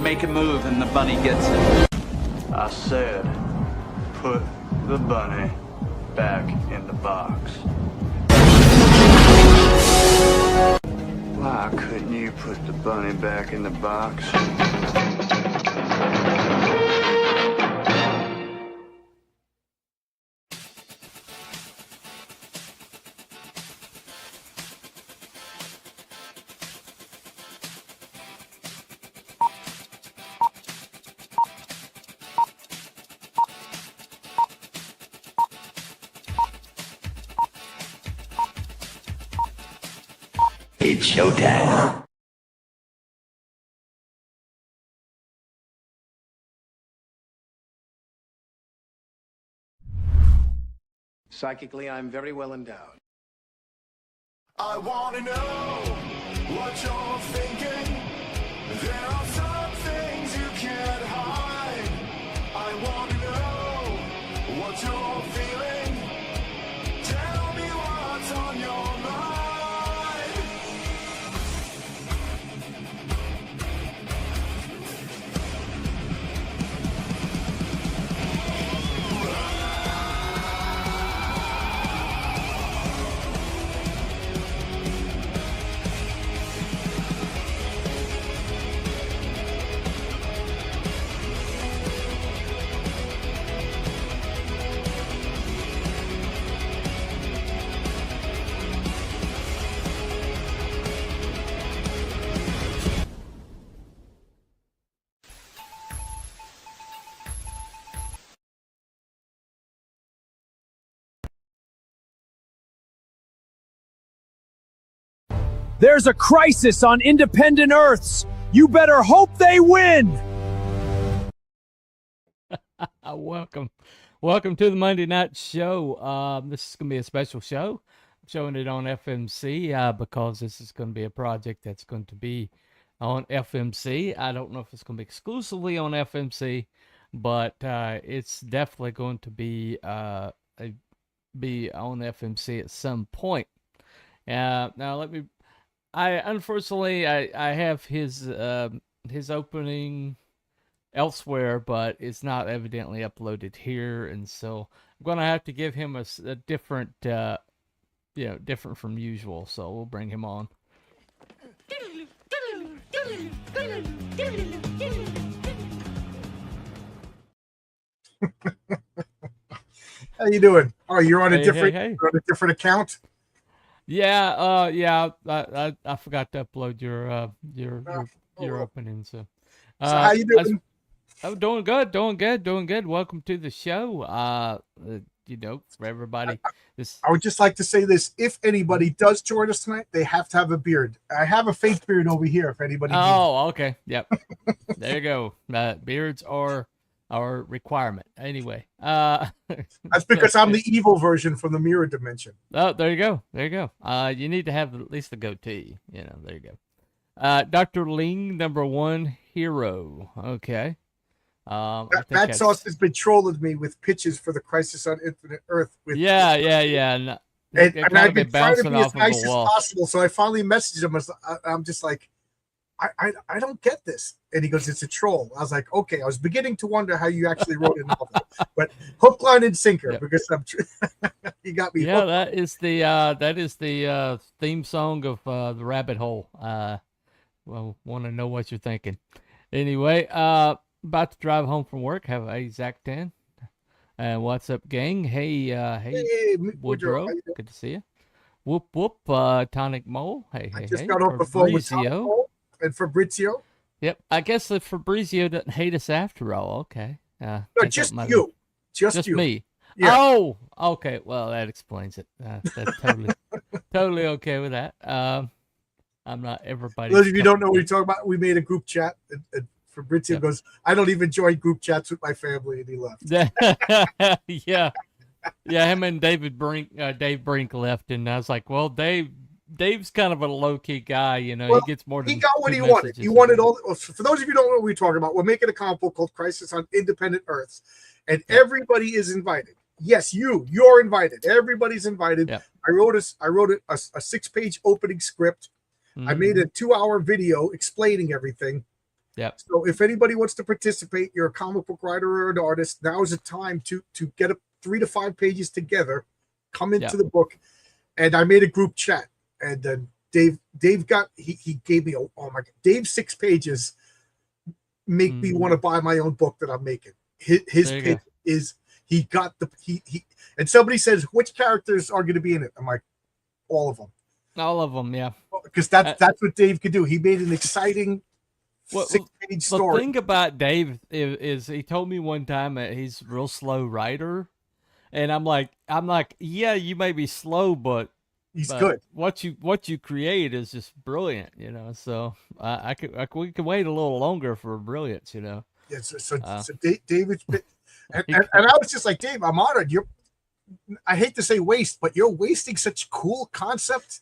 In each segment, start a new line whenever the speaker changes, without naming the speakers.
make a move and the bunny gets it.
I said, put the bunny back in the box. Why couldn't you put the bunny back in the box?
It's showtime.
Psychically, I'm very well endowed.
I wanna know what you're thinking. There are some things you can't hide. I wanna know what you're feeling. Tell me what's on your mind.
There's a crisis on independent Earths. You better hope they win.
Welcome to the Monday night show. This is going to be a special show. I'm showing it on FMC because this is going to be a project that's going to be on FMC. I don't know if it's going to be exclusively on FMC, but it's definitely going to be on FMC at some point. Now unfortunately I have his opening elsewhere, but it's not evidently uploaded here, and so I'm gonna have to give him a different, different from usual. So we'll bring him on.
How you doing? Oh, you're on a
Hey,
different
hey.
You're on a different account.
Yeah, I forgot to upload your opening. So
How you doing?
I'm doing good. Welcome to the show. For everybody,
I would just like to say this: if anybody does join us tonight, they have to have a beard. I have a fake beard over here. If anybody.
Oh, okay. Yep. There you go. Beards are our requirement. Anyway,
That's because I'm the evil version from the mirror dimension.
Oh, there you go. You need to have at least a goatee. There you go. Dr. Ling, #1 hero. Okay.
That sauce has been trolling me with pitches for the Crisis on Infinite Earth. With
Yeah.
And I've been trying to be as nice as possible, so I finally messaged him. I'm just like, I don't get this. And he goes, it's a troll. I was like, okay. I was beginning to wonder how you actually wrote a novel, but hook, line, and sinker,
Yep.
because you got me.
Yeah,
hooked.
that is the theme song of the Rabbit Hole. Well, want to know what you're thinking. Anyway, about to drive home from work. Have a Zach 10. What's up, gang? Hey, Woodrow. Good to see you. Whoop whoop. Tonic Mole. Hey.
I just got off the phone with Tom and Fabrizio.
Yep. I guess the Fabrizio doesn't hate us after all. Okay.
No, just you. Just you.
Me.
Yeah.
Oh, okay. Well, that explains it. That's totally okay with that. I'm not everybody.
Those of you who don't know what you're talking about, we made a group chat, and Fabrizio goes, I don't even join group chats with my family, and he left.
Yeah, him and Dave Brink left, and I was like, well, Dave's kind of a low-key guy, he gets more than
he got what he wanted. He wanted all. For those of you who don't know what we're talking about, we're making a comic book called Crisis on Independent Earths, and everybody is invited. Yes, you're invited. Everybody's invited.
Yep.
I wrote a 6-page opening script. I made a 2-hour video explaining everything.
Yep.
So if anybody wants to participate, you're a comic book writer or an artist, now is the time to get 3 to 5 pages together, come into the book. And I made a group chat, and then Dave got he gave me oh my God, Dave's 6 pages make me want to buy my own book that I'm making. His pitch is he got the he and somebody says which characters are going to be in it. I'm like, all of them.
All of them, yeah.
Because that's what Dave could do. He made an exciting 6-page story.
The thing about Dave is he told me one time that he's a real slow writer, and I'm like, yeah, you may be slow, but
he's good.
What you create is just brilliant, you know. So we can wait a little longer for brilliance, you know.
Yeah, so David's and I was just like, Dave, I'm honored. I hate to say waste, but you're wasting such cool concepts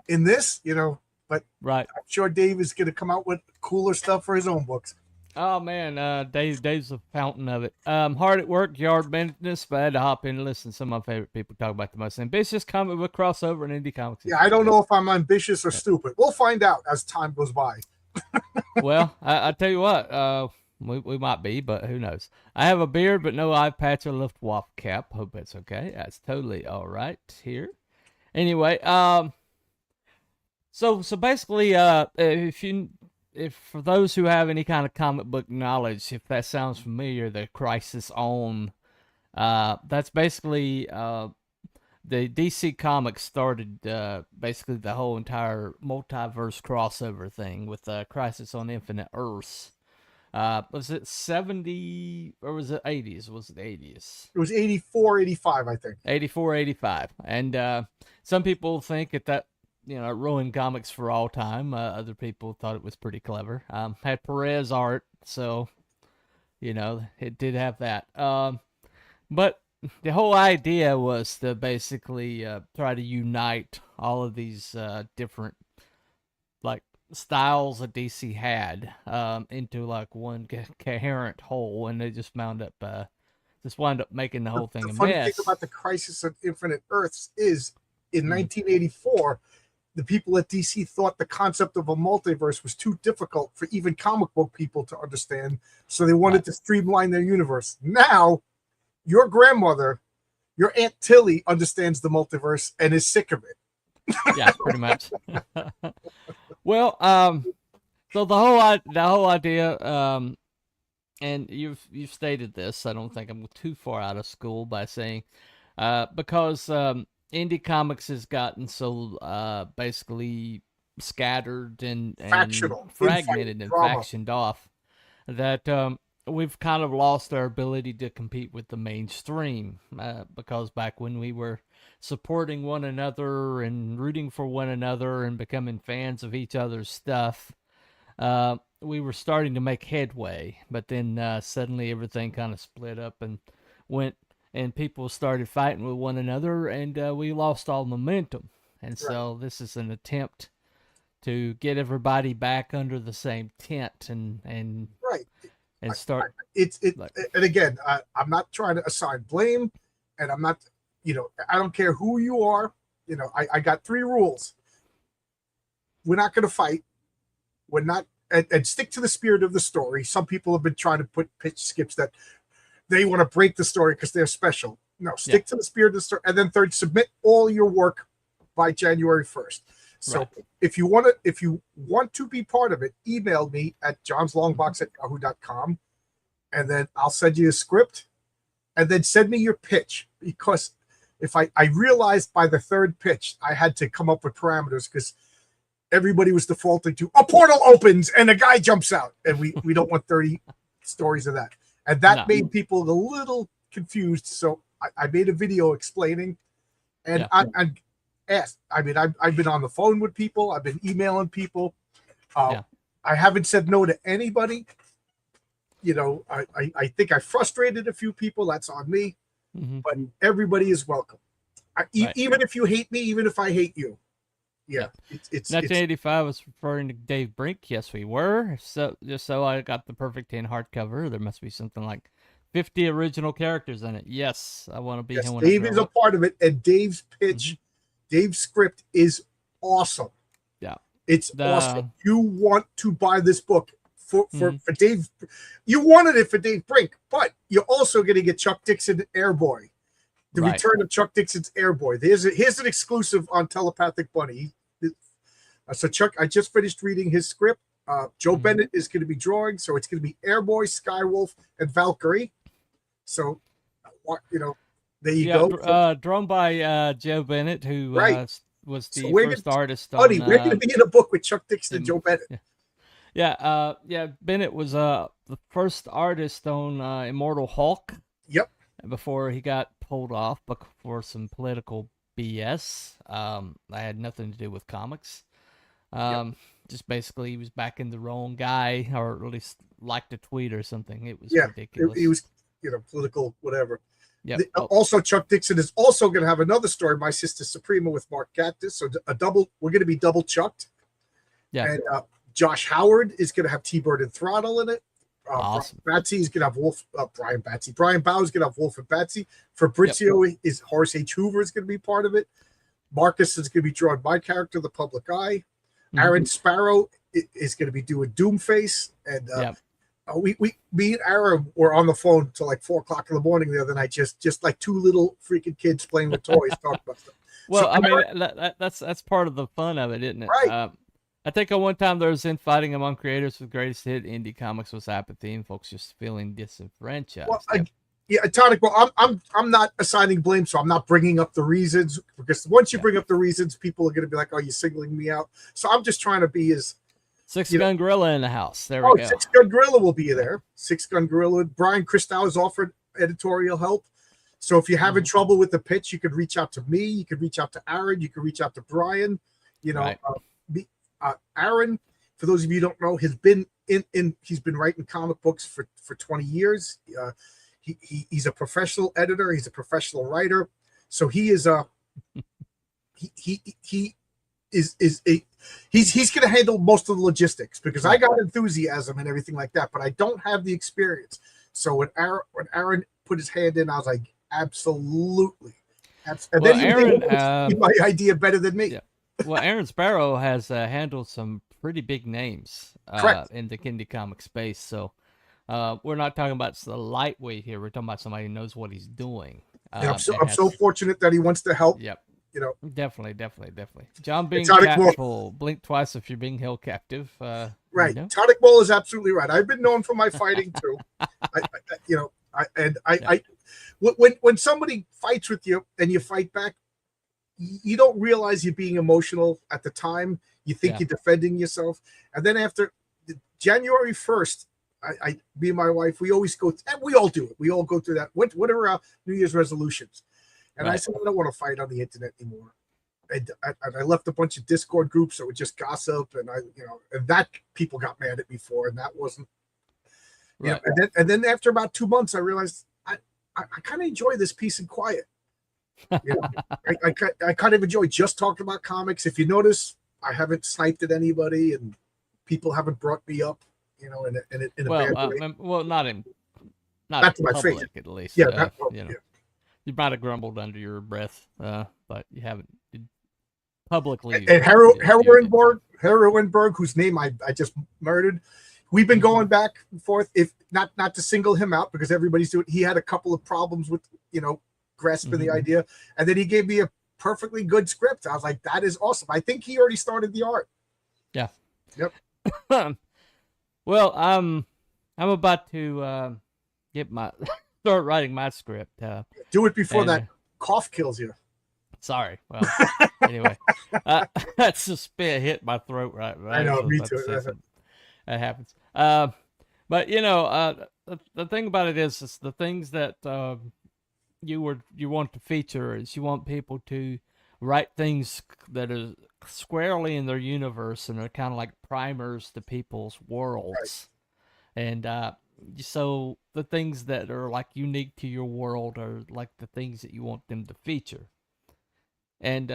in this, you know. But
I'm
sure Dave is going to come out with cooler stuff for his own books.
Oh man, Dave's a fountain of it. Hard at work, yard business, but I had to hop in and listen to some of my favorite people talk about the most ambitious comic book crossover in indie comics.
Yeah, I don't know if I'm ambitious or stupid. We'll find out as time goes by.
Well, I tell you what, we might be, but who knows? I have a beard, but no eye patch or lift waff cap. Hope it's okay. That's totally all right here. Anyway, so basically, if for those who have any kind of comic book knowledge, if that sounds familiar, the Crisis On, that's basically the DC Comics started basically the whole entire multiverse crossover thing with Crisis on Infinite Earths. Was it 70 or was it 80s? Was it 80s?
It was 84, 85, I think.
84, 85. And some people think that you know, it ruined comics for all time. Other people thought it was pretty clever. Had Perez art, so, you know, it did have that. But the whole idea was to basically try to unite all of these different, like, styles that DC had into, like, one coherent whole, and they just wound up making the whole thing a mess. The funny thing
about the Crisis on Infinite Earths is, in 1984, the people at DC thought the concept of a multiverse was too difficult for even comic book people to understand, so they wanted to streamline their universe. Now, your grandmother, your Aunt Tilly, understands the multiverse and is sick of it.
Yeah, pretty much. Well, so the whole idea, and you've stated this. I don't think I'm too far out of school by saying, because indie comics has gotten so basically scattered and fragmented and factioned off that we've kind of lost our ability to compete with the mainstream, because back when we were supporting one another and rooting for one another and becoming fans of each other's stuff, we were starting to make headway, but then suddenly everything kind of split up and went, and people started fighting with one another, and we lost all momentum. And so this is an attempt to get everybody back under the same tent and start.
And again, I'm not trying to assign blame, and I'm not, you know, I don't care who you are. You know, I got 3 rules. We're not going to fight. We're not, and stick to the spirit of the story. Some people have been trying to put pitch skips that they want to break the story because they're special. No, stick to the spirit of the story. And then third, submit all your work by January 1st. So if you want to be part of it, email me at johnslongbox@yahoo.com, and then I'll send you a script, and then send me your pitch, because if I realized by the 3rd pitch I had to come up with parameters, because everybody was defaulting to a portal opens and a guy jumps out, and we don't want 30 stories of that. And that made people a little confused. So I made a video explaining, and I asked. I mean, I've been on the phone with people. I've been emailing people. I haven't said no to anybody. You know, I think I frustrated a few people. That's on me. But everybody is welcome. Even if you hate me, even if I hate you. Yeah, it's
1985 was referring to Dave Brink. Yes, we were. So just so I got the perfect 10 hardcover, there must be something like 50 original characters in it. Yes, I want to be him.
Dave is a part of it, and Dave's pitch, Dave's script is awesome.
Yeah,
it's awesome. You want to buy this book for Dave. You wanted it for Dave Brink, but you're also going to get Chuck Dixon Airboy. The return of Chuck Dixon's Airboy. Here's an exclusive on Telepathic Bunny. So Chuck, I just finished reading his script. Joe Bennett is going to be drawing, so it's going to be Airboy, Skywolf, and Valkyrie. So, there you go.
Drawn by Joe Bennett, who was the first artist.
Buddy, we're going to be in a book with Chuck Dixon and Joe Bennett.
Yeah. Bennett was the first artist on Immortal Hulk.
Yep.
Before he got pulled off, but for some political BS. I had nothing to do with comics. Just basically he was backing the wrong guy, or at least liked a tweet or something. It was ridiculous.
He was, political, whatever.
Yeah.
Also, Chuck Dixon is also going to have another story, My Sister Suprema, with Mark Gatiss. So we're going to be double chucked. Yeah. And Josh Howard is going to have T-Bird and Throttle in it.
Awesome.
Batsy is going to have Wolf. Brian Bow is going to have Wolf and Batsy. Fabrizio is Horace H. Hoover is going to be part of it. Marcus is going to be drawing my character, the Public Eye. Aaron Sparrow is going to be doing Doomface, and me and Aaron were on the phone till like 4:00 in the morning the other night, just like two little freaking kids playing with toys, talking about stuff.
Well, that's part of the fun of it, isn't it?
Right.
I think at one time there was infighting among creators with greatest hit indie comics was apathy and folks just feeling disenfranchised.
Well, Tonic. Well, I'm not assigning blame, so I'm not bringing up the reasons, because once you bring up the reasons, people are going to be like, "Oh, you're singling me out." So I'm just trying to be as
Six Gun Gorilla in the house. There we go.
Six Gun Gorilla will be there. Six Gun Gorilla. Brian Christou has offered editorial help. So if you're having trouble with the pitch, you could reach out to me. You could reach out to Aaron. You could reach out to Brian. Aaron, for those of you who don't know, has been he's been writing comic books for 20 years. He's a professional editor. He's a professional writer. So he is he's going to handle most of the logistics, because I got enthusiasm and everything like that, but I don't have the experience. So when Aaron put his hand in, I was like, absolutely. And then Aaron, my idea better than me.
Yeah. Well, Aaron Sparrow has handled some pretty big names in the indie comic space. So we're not talking about the lightweight here. We're talking about somebody who knows what he's doing.
I'm so fortunate that he wants to help.
Yep.
Definitely.
John being capable, blink twice if you're being held captive.
Right. Tonic Wall is absolutely right. I've been known for my fighting too. When somebody fights with you and you fight back, you don't realize you're being emotional at the time. You think you're defending yourself. And then after January 1st, me and my wife, we always go, and we all do it. We all go through that. What are our New Year's resolutions? And I said, I don't want to fight on the internet anymore. And I left a bunch of Discord groups that would just gossip, and and that people got mad at me for, and that wasn't. Right. And then after about 2 months, I realized I kind of enjoy this peace and quiet. I kind of enjoy just talking about comics. If you notice, I haven't sniped at anybody, and people haven't brought me up, in a bad way.
Well, not to my face, at least.
Yeah,
you might have grumbled under your breath, but you haven't publicly.
And Heroinberg, whose name I just murdered, we've been going back and forth. If not to single him out, because everybody's doing. He had a couple of problems with grasping the idea, and then he gave me a perfectly good script. I was like, that is awesome. I think he already started the art.
Yeah.
Yep.
Well, I'm about to start writing my script.
Do it before that cough kills you.
Sorry. Well, anyway, that's just hit my throat right.
I know, me too.
That happens. But the thing about it is the things that you want to feature is you want people to write things that are squarely in their universe and are kind of like primers to people's worlds. Right. And so the things that are like unique to your world are like the things that you want them to feature. And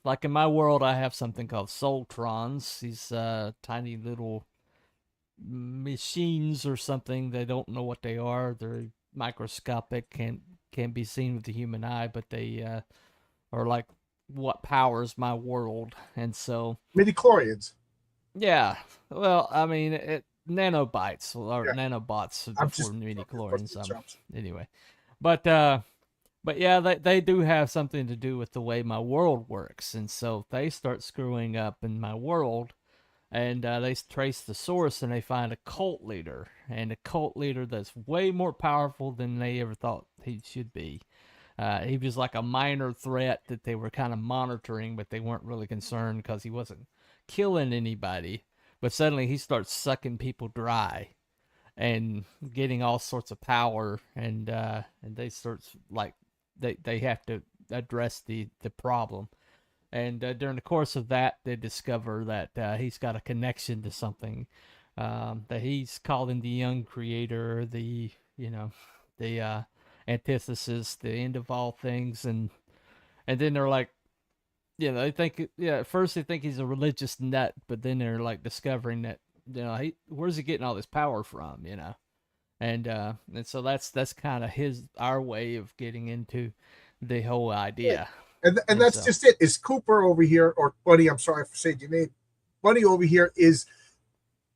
like in my world, I have something called Soultrons. These tiny little machines or something. They don't know what they are. They're microscopic, can't be seen with the human eye, but they are like what powers my world. And so
midichlorians.
Yeah. Well, I mean, nanobites or
Yeah.
nanobots
I'm
before
just
midi
busting
chlorians.
chops.
Anyway, but yeah, they do have something to do with the way my world works, and so they start screwing up in my world, and they trace the source, and they find a cult leader, and a cult leader that's way more powerful than they ever thought he should be. He was like a minor threat that they were kind of monitoring, but they weren't really concerned because he wasn't killing anybody. But suddenly he starts sucking people dry and getting all sorts of power, and they start like they have to address the problem. And during the course of that, they discover that he's got a connection to something, that he's calling the young creator, the antithesis, the end of all things, and then they're like, they think, at first they think he's a religious nut, but then they're like discovering that, where's he getting all this power from, and so that's kind of our way of getting into the whole idea.
And that's just it. Is Cooper over here, or Buddy? I'm sorry for saying your name. Buddy over here is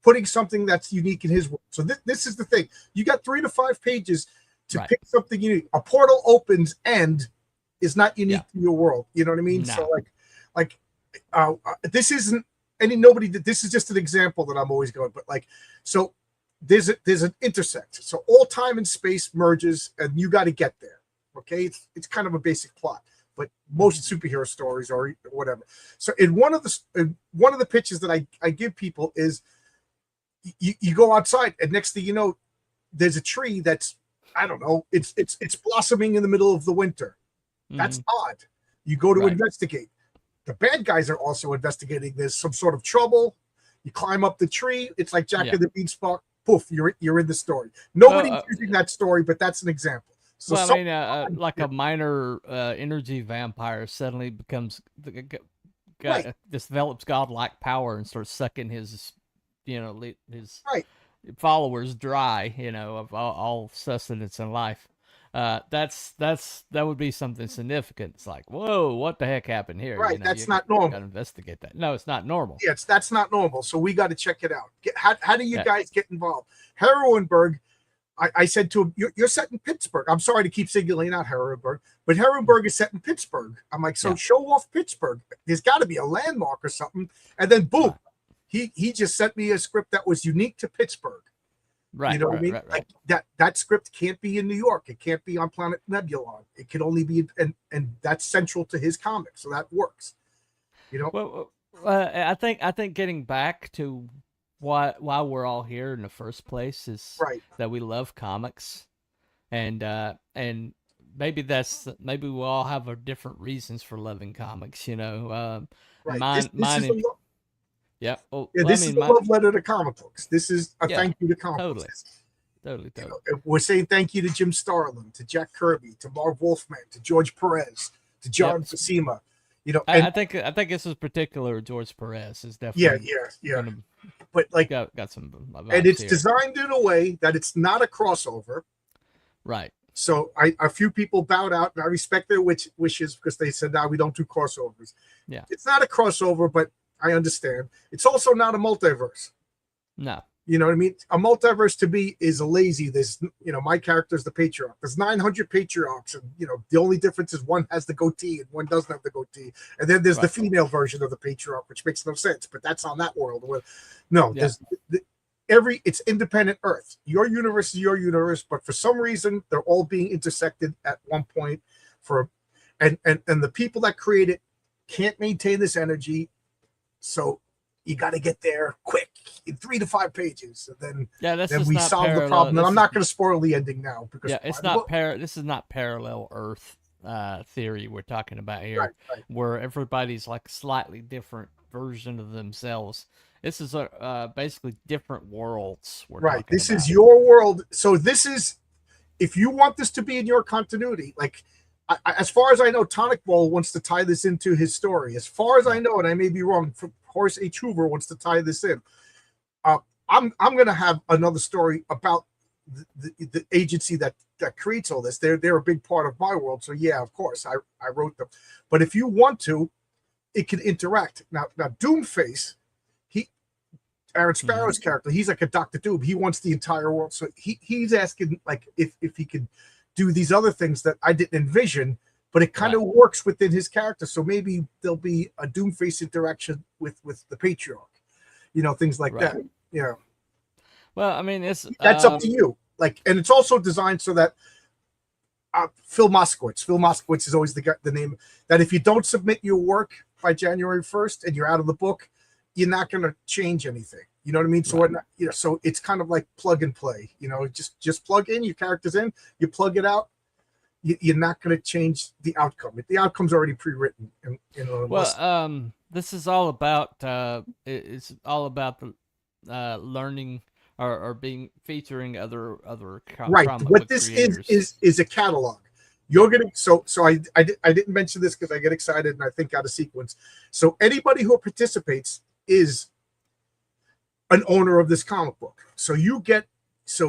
putting something that's unique in his world. So this is the thing. You got 3 to 5 pages to pick something unique. A portal opens and is not unique to your world. You know what I mean?
No.
So this isn't nobody. This is just an example that I'm always going. But so there's an intersect. So all time and space merges, and you got to get there. Okay, it's kind of a basic plot, but most superhero stories or whatever. So in one of the pitches that I give people is you go outside, and next thing you know, there's a tree that's, I don't know, it's blossoming in the middle of the winter. That's odd. You go to investigate. The bad guys are also investigating. There's some sort of trouble. You climb up the tree. It's like Jack and the Beanstalk. Poof, you're in the story. Nobody's using that story, but that's an example. So
like a minor energy vampire suddenly becomes develops godlike power and starts sucking his followers dry, of all sustenance in life. That would be something significant. It's like, whoa, what the heck happened here?
Right, that's not normal.
Got to investigate that. No, it's not normal.
Yes, that's not normal. So we got to check it out. How do you guys get involved? Heroinberg, I said to him, you're set in Pittsburgh. I'm sorry to keep singling out Heroinberg, but Heroinberg is set in Pittsburgh. I'm like, so show off Pittsburgh. There's got to be a landmark or something. And then boom, he just sent me a script that was unique to Pittsburgh.
Right.
You know what I mean? Like that script can't be in New York. It can't be on Planet Nebula. It can only be, and that's central to his comic. So that works.
Well, I think getting back to why we're all here in the first place is that we love comics, and maybe we all have our different reasons for loving comics.
This is a love letter to comic books. This is a thank you to comic books.
Totally.
We're saying thank you to Jim Starlin, to Jack Kirby, to Marv Wolfman, to George Perez, to John Buscema.
I think this is particular. George Perez is definitely
but
got some vibes,
and it's
here.
Designed in a way that it's not a crossover.
Right.
So a few people bowed out, and I respect their wishes because they said, "No, we don't do crossovers."
Yeah.
It's not a crossover, but I understand. It's also not a multiverse.
No.
You know what I mean? A multiverse to me is lazy. There's, my character's the patriarch. There's 900 patriarchs, and the only difference is one has the goatee and one doesn't have the goatee. And then there's the female version of the patriarch, which makes no sense. But that's on that world. There's it's independent Earth. Your universe is your universe, but for some reason they're all being intersected at one point. And the people that create it can't maintain this energy, so you got to get there quick in 3 to 5 pages, and then we solve the problem. And I'm not going to spoil the ending now because
it's not this is not parallel Earth theory we're talking about here, where everybody's like a slightly different version of themselves. This is basically different worlds.
This is your world. So this is, if you want this to be in your continuity, as far as I know, Tonic Ball wants to tie this into his story. As far as I know, and I may be wrong, Horace H. Hoover wants to tie this in. I'm going to have another story about the agency that creates all this. They're a big part of my world. So yeah, of course, I wrote them. But if you want to, it can interact. Now Doomface, Aaron Sparrow's character, he's like a Dr. Doom. He wants the entire world. So he's asking like if he could do these other things that I didn't envision, but it kind of works within his character. So maybe there'll be a Doomface interaction with the Patriarch, things like that. Yeah.
Well, I mean,
that's up to you. Like, and it's also designed so that Phil Moskowitz is always the name that if you don't submit your work by January 1st and you're out of the book, you're not going to change anything. You know what I mean? So so it's kind of like plug and play. Just plug in your characters in, you plug it out. You're not going to change the outcome. The outcome's already pre-written.
This is all about it's all about the learning or being featuring other
right. What this
creators.
is a catalog. You're gonna so I didn't mention this because I get excited and I think out of sequence. So anybody who participates is an owner of this comic book. So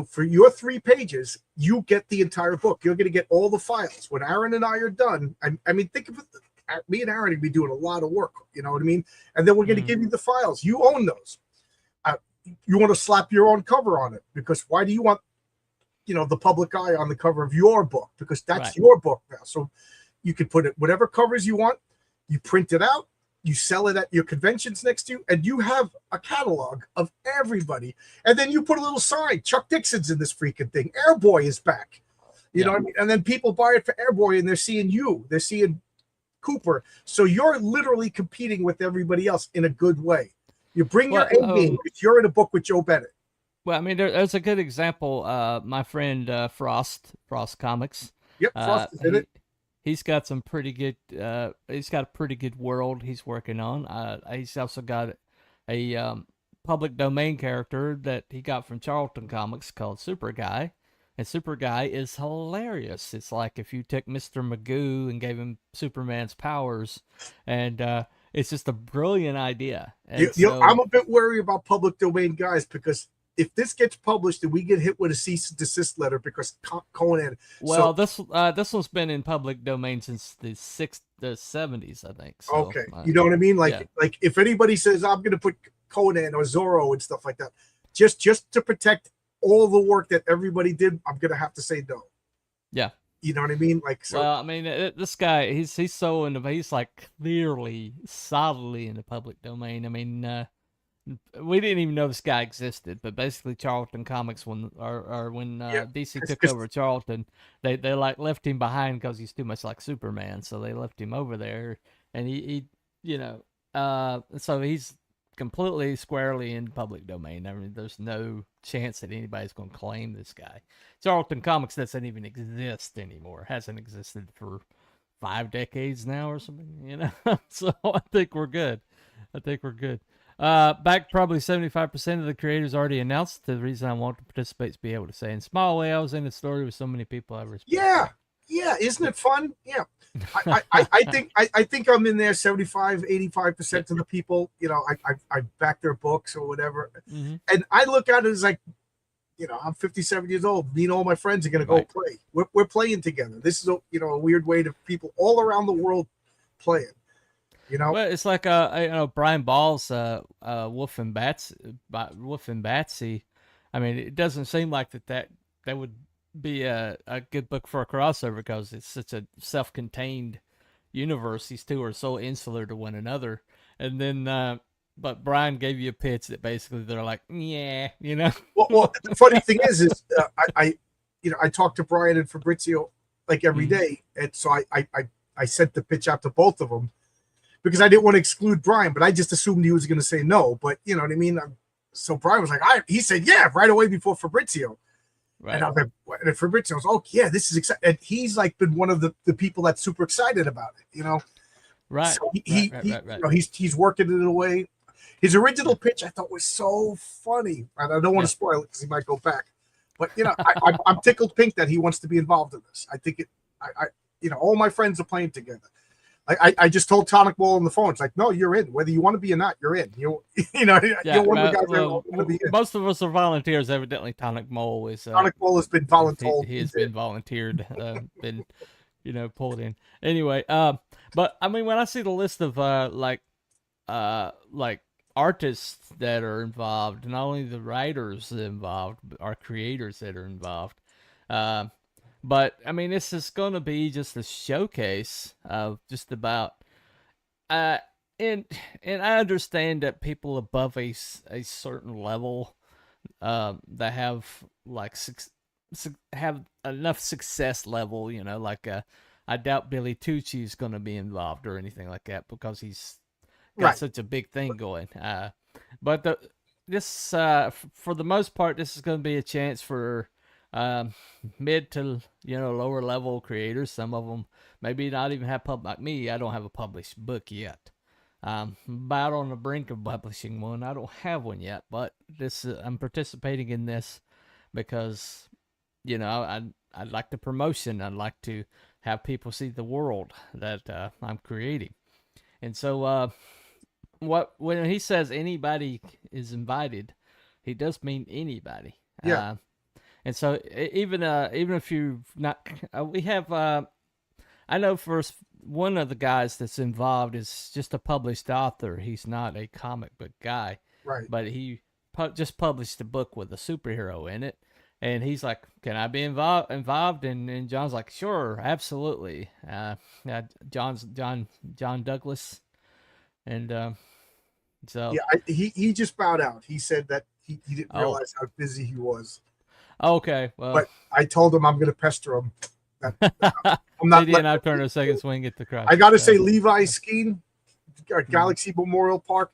for your 3 pages, you get the entire book. You're going to get all the files. When Aaron and I are done, I mean, think of it. Me and Aaron will be doing a lot of work. You know what I mean? And then we're going to give you the files. You own those. You want to slap your own cover on it because why do you want, the public eye on the cover of your book? Because that's your book now. So you can put it whatever covers you want. You print it out. You sell it at your conventions next to you, and you have a catalog of everybody. And then you put a little sign, Chuck Dixon's in this freaking thing. Airboy is back. You know what I mean? And then people buy it for Airboy, and they're seeing you. They're seeing Cooper. So you're literally competing with everybody else in a good way. You bring your A game because you're in a book with Joe Bennett.
Well, I mean, there's a good example. My friend Frost Comics.
Yep, Frost is in it.
He's got some pretty good. He's got a pretty good world he's working on. He's also got a public domain character that he got from Charlton Comics called Super Guy, and Super Guy is hilarious. It's like if you took Mr. Magoo and gave him Superman's powers, and it's just a brilliant idea. And
I'm a bit worried about public domain guys because if this gets published and we get hit with a cease and desist letter because Conan.
Well, this one's been in public domain since the 70s, I think. So,
okay, you know what I mean? Like if anybody says I'm going to put Conan or Zorro and stuff like that, just to protect all the work that everybody did, I'm going to have to say no.
Yeah.
You know what I mean? Like, so.
Well, I mean, this guy, he's so into, he's like clearly, solidly in the public domain. I mean, we didn't even know this guy existed, but basically Charlton Comics when DC took over Charlton, they like left him behind because he's too much like Superman, so they left him over there, and he so he's completely squarely in public domain. I mean, there's no chance that anybody's going to claim this guy. Charlton Comics doesn't even exist anymore. Hasn't existed for 5 decades now or something, So I think we're good. Back probably 75% of the creators already announced. The reason I want to participate is to be able to say in small way I was in the story with so many people I respect.
Yeah, isn't it fun? Yeah. I think I'm in there 75-85% of the people, I back their books or whatever.
Mm-hmm.
And I look at it as like, I'm 57 years old. Me and all my friends are going to go play. We're playing together. This is a weird way to people all around the world playing.
Well, it's like Brian Ball's Wolf and Batsy. I mean, it doesn't seem like that would be a good book for a crossover because it's such a self-contained universe. These two are so insular to one another, and then but Brian gave you a pitch that basically they're like, yeah,
Well, the funny thing is I talk to Brian and Fabrizio like every day, and so I sent the pitch out to both of them. Because I didn't want to exclude Brian, but I just assumed he was going to say no. But you know what I mean? So Brian was like, he said, yeah, right away before Fabrizio. Right. And I was like, and Fabrizio was, yeah, this is exciting. And he's like been one of the people that's super excited about it,
Right.
So he's working it away. His original pitch I thought was so funny. And I don't want to spoil it because he might go back. But, I'm tickled pink that he wants to be involved in this. I think all my friends are playing together. I just told Tonic Ball on the phone. It's like, no, you're in. Whether you want to be or not, you're in. You're one of the guys that want to be in.
Most of us are volunteers. Evidently, Tonic Mole is.
Tonic Mole has been voluntold.
He has been volunteered, been, pulled in. Anyway, but I mean, when I see the list of like artists that are involved, not only the writers involved, but our creators that are involved. But I mean, this is going to be just a showcase of just about. And I understand that people above a certain level, that have like have enough success level, like I doubt Billy Tucci is going to be involved or anything like that because he's got such a big thing going. But this for the most part, this is going to be a chance for mid to lower level creators. Some of them maybe not even have like me. I don't have a published book yet. About on the brink of publishing one. I don't have one yet, but I'm participating in this because I like the promotion. I'd like to have people see the world that I'm creating. And so when he says anybody is invited, he does mean anybody.
Yeah.
And so even if you've not, we have, I know one of the guys that's involved is just a published author. He's not a comic book guy.
Right.
But he just published a book with a superhero in it. And he's like, can I be involved? And John's like, sure, absolutely. John Douglas. And so.
Yeah, he just bowed out. He said that he didn't realize how busy he was.
Okay, well.
But I told him I'm going to pester him. I'm not.
And I've turned a second swing at the crush.
I got to say, Levi Skeen, Galaxy Memorial Park,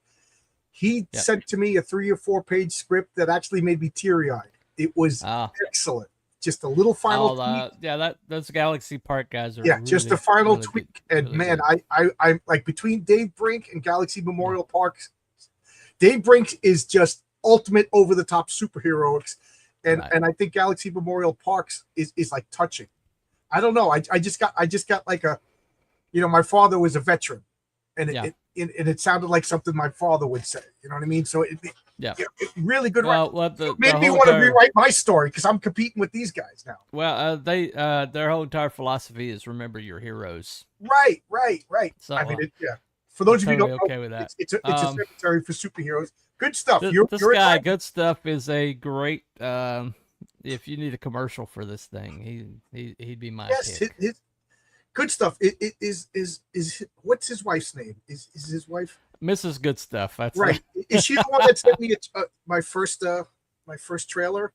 he sent to me a 3 or 4 page script that actually made me teary eyed. It was excellent. Just a little final tweak.
Those Galaxy Park guys are.
Yeah,
really,
just a final
really
tweak.
Good,
and
really
man,
good.
I'm like between Dave Brink and Galaxy Memorial Park. Dave Brink is just ultimate over the top superheroics. And I think Galaxy Memorial Parks is like touching. I don't know. I just got like a, my father was a veteran, and it sounded like something my father would say. You know what I mean? So it really good.
It
made me want to rewrite my story because I'm competing with these guys now.
Well, their whole entire philosophy is remember your heroes.
Right.
So,
I mean, for those of you who don't
okay
know,
with that.
It's a cemetery for superheroes. Good stuff.
This guy, Good Stuff, is a great. If you need a commercial for this thing, he'd be my pick.
His Good Stuff. It is what's his wife's name? Is his wife
Mrs. Good Stuff? That's
right. Is she the one that sent me my first trailer?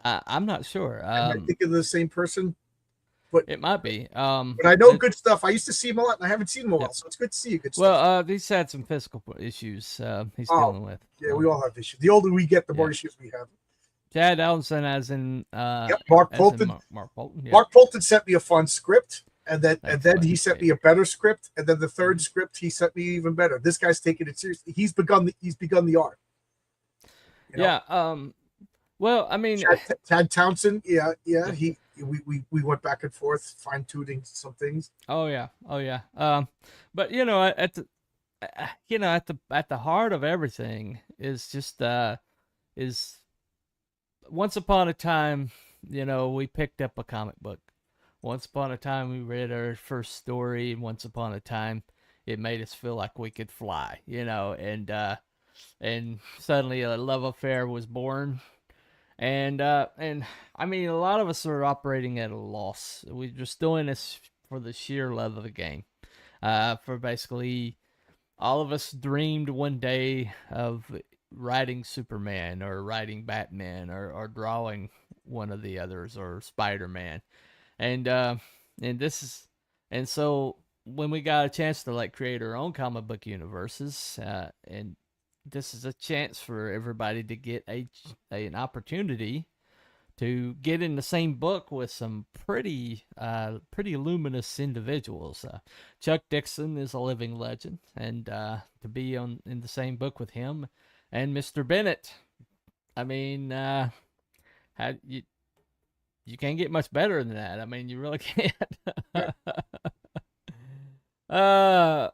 I'm not sure.
I think of the same person, but
it might be.
But I know Good Stuff. I used to see him a lot, and I haven't seen him a while, so it's good to see you. Good Stuff.
Well, he's had some physical issues he's dealing with.
Yeah, we all have issues. The older we get, the more issues we have.
Chad Ellison, as in
Mark Bolton.
Mark Bolton. Yeah.
Mark Bolton sent me a fun script, and then he sent me a better script, and then the third script he sent me even better. This guy's taking it seriously. He's begun the art.
Yeah. Well, I mean,
Tad Townsend. Yeah. We went back and forth, fine tuning some things.
Oh yeah. But at the heart of everything is just is. Once upon a time, we picked up a comic book. Once upon a time, we read our first story. And once upon a time, it made us feel like we could fly, and suddenly a love affair was born. And I mean, a lot of us are operating at a loss. We're just doing this for the sheer love of the game. For basically, all of us dreamed one day of writing Superman or writing Batman or drawing one of the others or Spider-Man. And so when we got a chance to create our own comic book universes, and this is a chance for everybody to get an opportunity to get in the same book with some pretty luminous individuals. Chuck Dixon is a living legend, and to be in the same book with him and Mr. Bennett, I mean, you can't get much better than that. I mean, you really can't.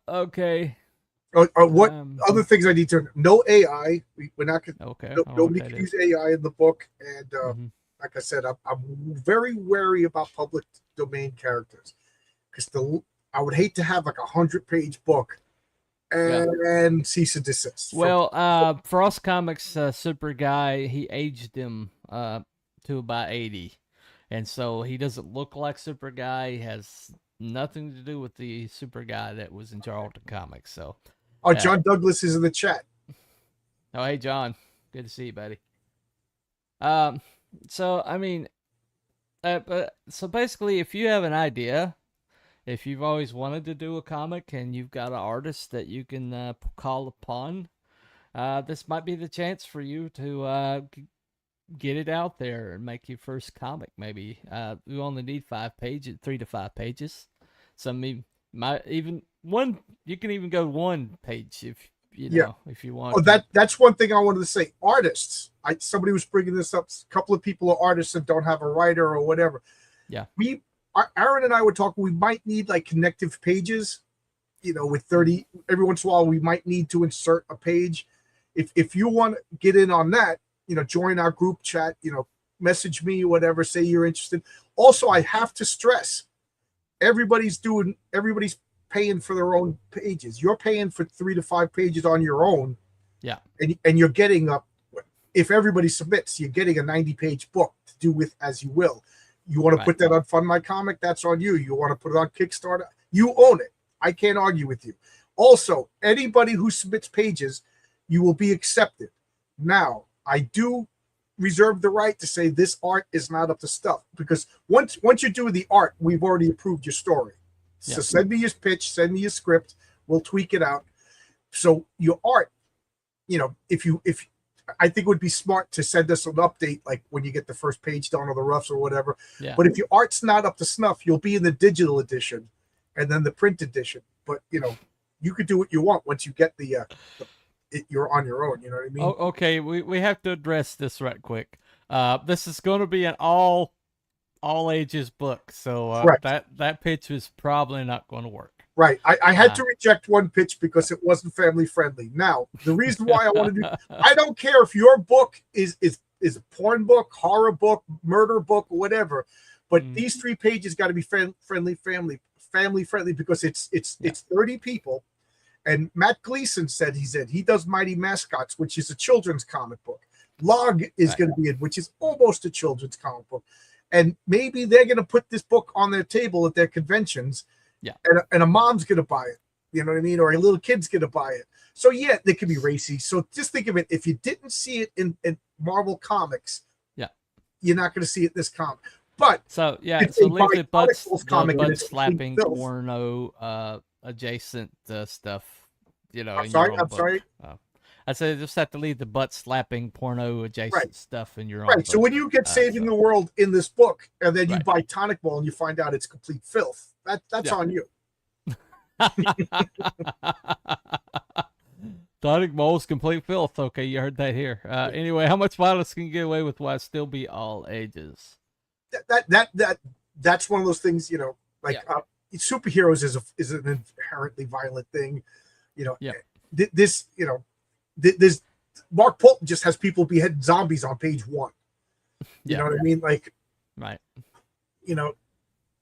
Okay.
What other things I need to? No AI. We're not going.
Okay.
Nobody can use AI in the book, and like I said, I'm very wary about public domain characters because I would hate to have like a 100-page book, and cease and desist.
Well, Frost Comics Super Guy, he aged him to about 80. And so he doesn't look like Super Guy. He has nothing to do with the Super Guy that was in Charlton Comics. So,
John Douglas is in the chat.
Oh, hey, John. Good to see you, buddy. So, I mean, so basically, if you have an idea, if you've always wanted to do a comic and you've got an artist that you can call upon, this might be the chance for you to get it out there and make your first comic. Maybe you only need 5 pages, 3 to 5 pages. Some might even one. You can even go 1 page if you know if you want.
Oh, that's one thing I wanted to say. Artists. Somebody was bringing this up. A couple of people are artists and don't have a writer or whatever.
Yeah.
Aaron and I were talking. We might need like connective pages. With 30. Every once in a while, we might need to insert a page. If you want to get in on that, join our group chat. Message me, whatever. Say you're interested. Also, I have to stress, everybody's paying for their own pages. You're paying for 3 to 5 pages on your own.
Yeah.
And you're getting if everybody submits, you're getting a 90-page book to do with as you will. You want to put that on Fund My Comic, that's on you. You want to put it on Kickstarter, you own it. I can't argue with you. Also, anybody who submits pages, you will be accepted. Now, I do reserve the right to say this art is not up to stuff, because once you do the art, we've already approved your story. So send me your pitch, send me your script, we'll tweak it out. So your art, if I think it would be smart to send us an update, like when you get the first page done or the roughs or whatever. Yeah. But if your art's not up to snuff, you'll be in the digital edition and then the print edition. But you could do what you want once you get you're on your own. You know what I mean?
Oh, okay, we have to address this right quick. This is going to be an all ages book, so that pitch is probably not going to work.
Right. I had to reject one pitch because it wasn't family friendly. Now, the reason why I want to I don't care if your book is a porn book, horror book, murder book, whatever, but these 3 pages got to be family friendly, because it's 30 people. And Matt Gleason said he does Mighty Mascots, which is a children's comic book. Log is going to be in, which is almost a children's comic book. And maybe they're going to put this book on their table at their conventions. Yeah. And a mom's going to buy it. You know what I mean? Or a little kid's going to buy it. So, yeah, they can be racy. So just think of it. If you didn't see it in Marvel Comics, you're not going to see it in this comic. But
so leave the butt slapping porno adjacent stuff,
I'm sorry.
I say just have to leave the butt slapping porno adjacent stuff in your own book.
So when you get Saving the World in this book, and then you buy Tonic Ball and you find out it's complete filth, that's on you.
Tonic Ball's complete filth. Okay, you heard that here. Anyway, how much violence can you get away with while still be all ages?
That's one of those things, superheroes is an inherently violent thing. This Mark Polton just has people behead zombies on page 1. You know what I mean? Like,
right.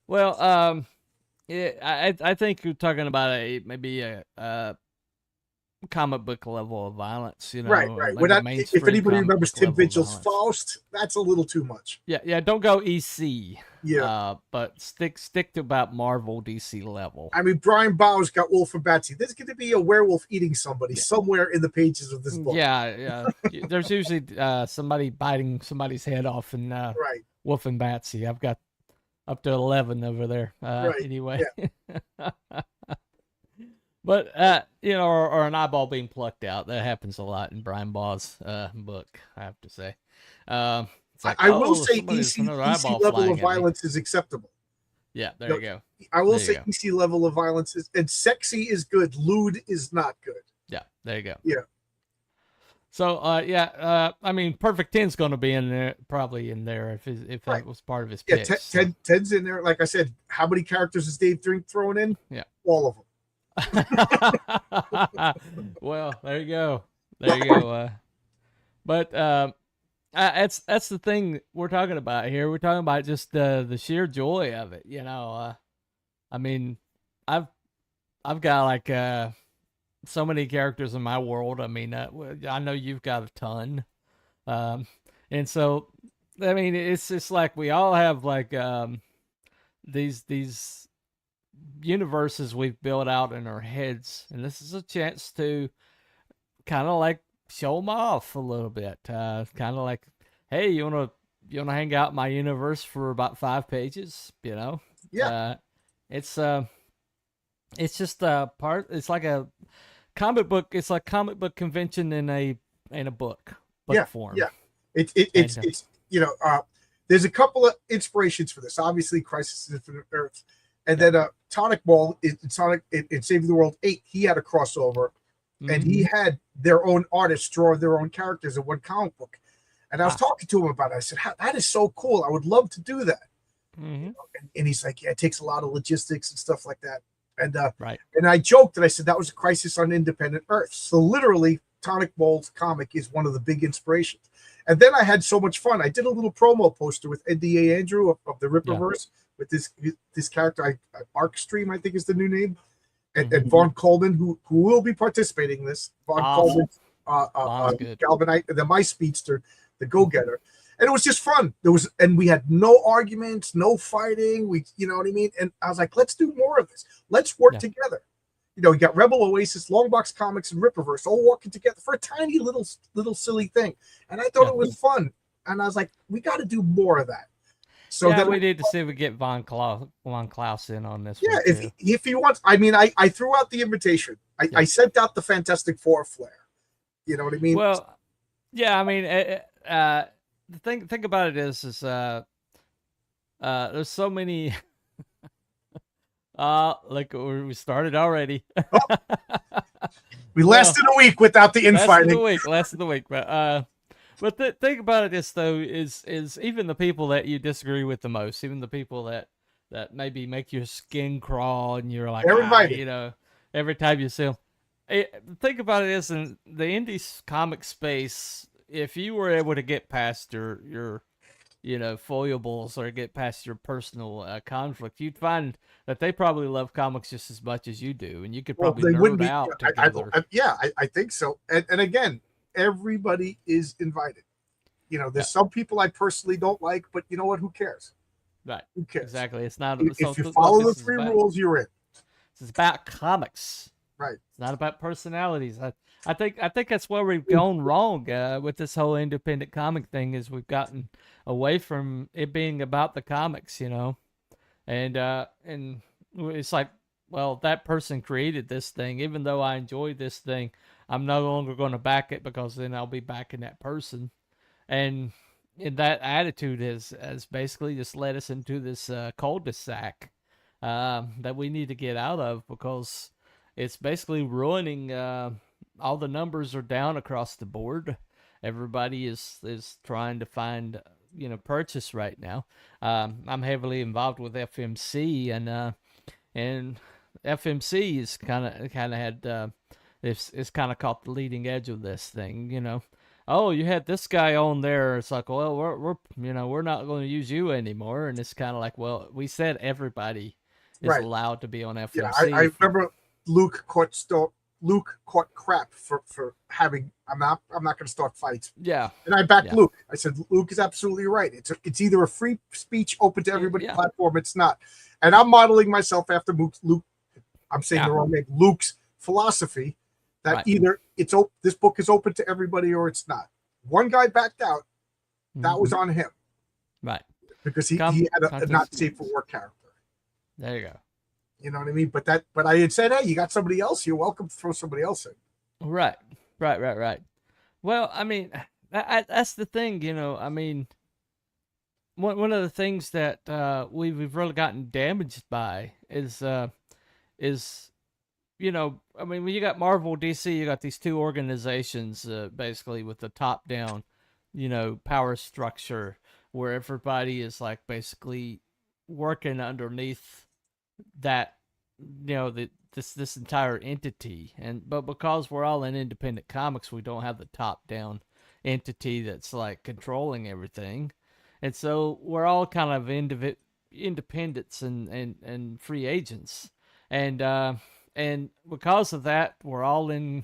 Well,
I think you're talking about maybe a comic book level of violence,
right.
Like
if anybody remembers Tim Vigil's Faust, that's a little too much.
Yeah. Don't go EC.
Yeah.
But stick to about Marvel DC level.
I mean, Brian Bauer's got Wolf and Batsy. There's going to be a werewolf eating somebody somewhere in the pages of this book.
Yeah. There's usually somebody biting somebody's head off in Wolf and Batsy. I've got up to 11 over there. Anyway. Yeah. But, or an eyeball being plucked out. That happens a lot in Brian Baugh's book, I have to say.
I will say EC level of violence is acceptable.
Yeah, there you go.
I will say EC level of violence is, and sexy is good. Lewd is not good.
Yeah, there you go.
Yeah.
So, I mean, Perfect 10's going to be in there, probably in there if that was part of his pitch.
Yeah, 10's in there. Like I said, how many characters is Dave Drink throwing in?
Yeah.
All of them.
Well, there you go. But that's the thing we're talking about here. We're talking about just the sheer joy of it. I mean, I've got like so many characters in my world. I mean, I know you've got a ton, um, and so I mean, it's just like we all have like these universes we've built out in our heads, and this is a chance to kind of like show them off a little bit. Kind of like, hey, you wanna hang out in my universe for about 5 pages? You know,
Yeah.
it's it's just a part. It's like a comic book. It's like comic book convention in a book
Yeah.
form.
Yeah. It's there's a couple of inspirations for this. Obviously, Crisis on Infinite Earth, and then Tonic Ball in Saving the World 8. He had a crossover, and he had their own artists draw their own characters in one comic book. And I was talking to him about it. I said, that is so cool. I would love to do that. And he's like, yeah, it takes a lot of logistics and stuff like that. And
right.
And I joked and I said that was a Crisis on Independent Earth. So literally, Tonic Ball's comic is one of the big inspirations. And then I had so much fun. I did a little promo poster with NDA Andrew of the Ripperverse with this character, Arcstream, I think is the new name, and Vaughn Coleman, who will be participating in this. Vaughn Coleman, Galvanite, and then my speedster, the Go-Getter. And it was just fun. We had no arguments, no fighting. You know what I mean? And I was like, let's do more of this. Let's work together. You know, you got Rebel Oasis, Longbox Comics, and Ripperverse all working together for a tiny little silly thing. And I thought it was fun. And I was like, we got to do more of that. So
then we need to see if we get Von Klaus in on this.
Yeah, if he wants. I mean, I threw out the invitation. I sent out the Fantastic Four flare. You know what I mean?
Well, yeah. I mean, the thing about it is there's so many. Like we started already.
We lasted a week without the infighting.
Lasted the week, but the thing about it is though is even the people that you disagree with the most, even the people that maybe make your skin crawl and you're like, everybody, you know, every time you see them. The thing about it is in the indie comic space, if you were able to get past your foibles or get past your personal conflict, you'd find that they probably love comics just as much as you do, and you could probably nerd out together.
I think so. And again, everybody is invited. You know, there's some people I personally don't like, but you know what? Who cares?
Right.
Who cares?
Exactly. It's not.
If you follow the 3 rules, you're in.
It's about comics.
Right.
It's not about personalities. I think that's where we've gone wrong with this whole independent comic thing. Is we've gotten away from it being about the comics, you know, and it's like, well, that person created this thing. Even though I enjoy this thing, I'm no longer going to back it because then I'll be backing that person, and that attitude has basically just led us into this cul-de-sac that we need to get out of, because it's basically ruining. All the numbers are down across the board. Everybody is trying to find purchase right now. I'm heavily involved with FMC, and FMC is kind of had it's kind of caught the leading edge of this thing. You know, oh, you had this guy on there. It's like, well, we're not going to use you anymore, and it's kind of like, well, we said everybody is allowed to be on FMC.
Yeah, I remember Luke caught crap for having. I'm not going to start fights.
Yeah,
and I backed Luke. I said Luke is absolutely right. It's either a free speech open to everybody platform. It's not, and I'm modeling myself after Luke. I'm saying the wrong name. Luke's philosophy that either this book is open to everybody or it's not. One guy backed out. That was on him,
right?
Because he had a not safe for work character.
There you go.
You know what I mean? But I had said, hey, you got somebody else. You're welcome to throw somebody else in.
Right. Well, I mean, that's the thing, you know. I mean, one of the things that we've really gotten damaged by is you know, I mean, when you got Marvel, DC, you got these two organizations basically with the top-down, you know, power structure where everybody is like basically working underneath that, you know, this entire entity. But because we're all in independent comics, we don't have the top-down entity that's like controlling everything, and so we're all kind of independents and free agents, and and because of that, we're all in,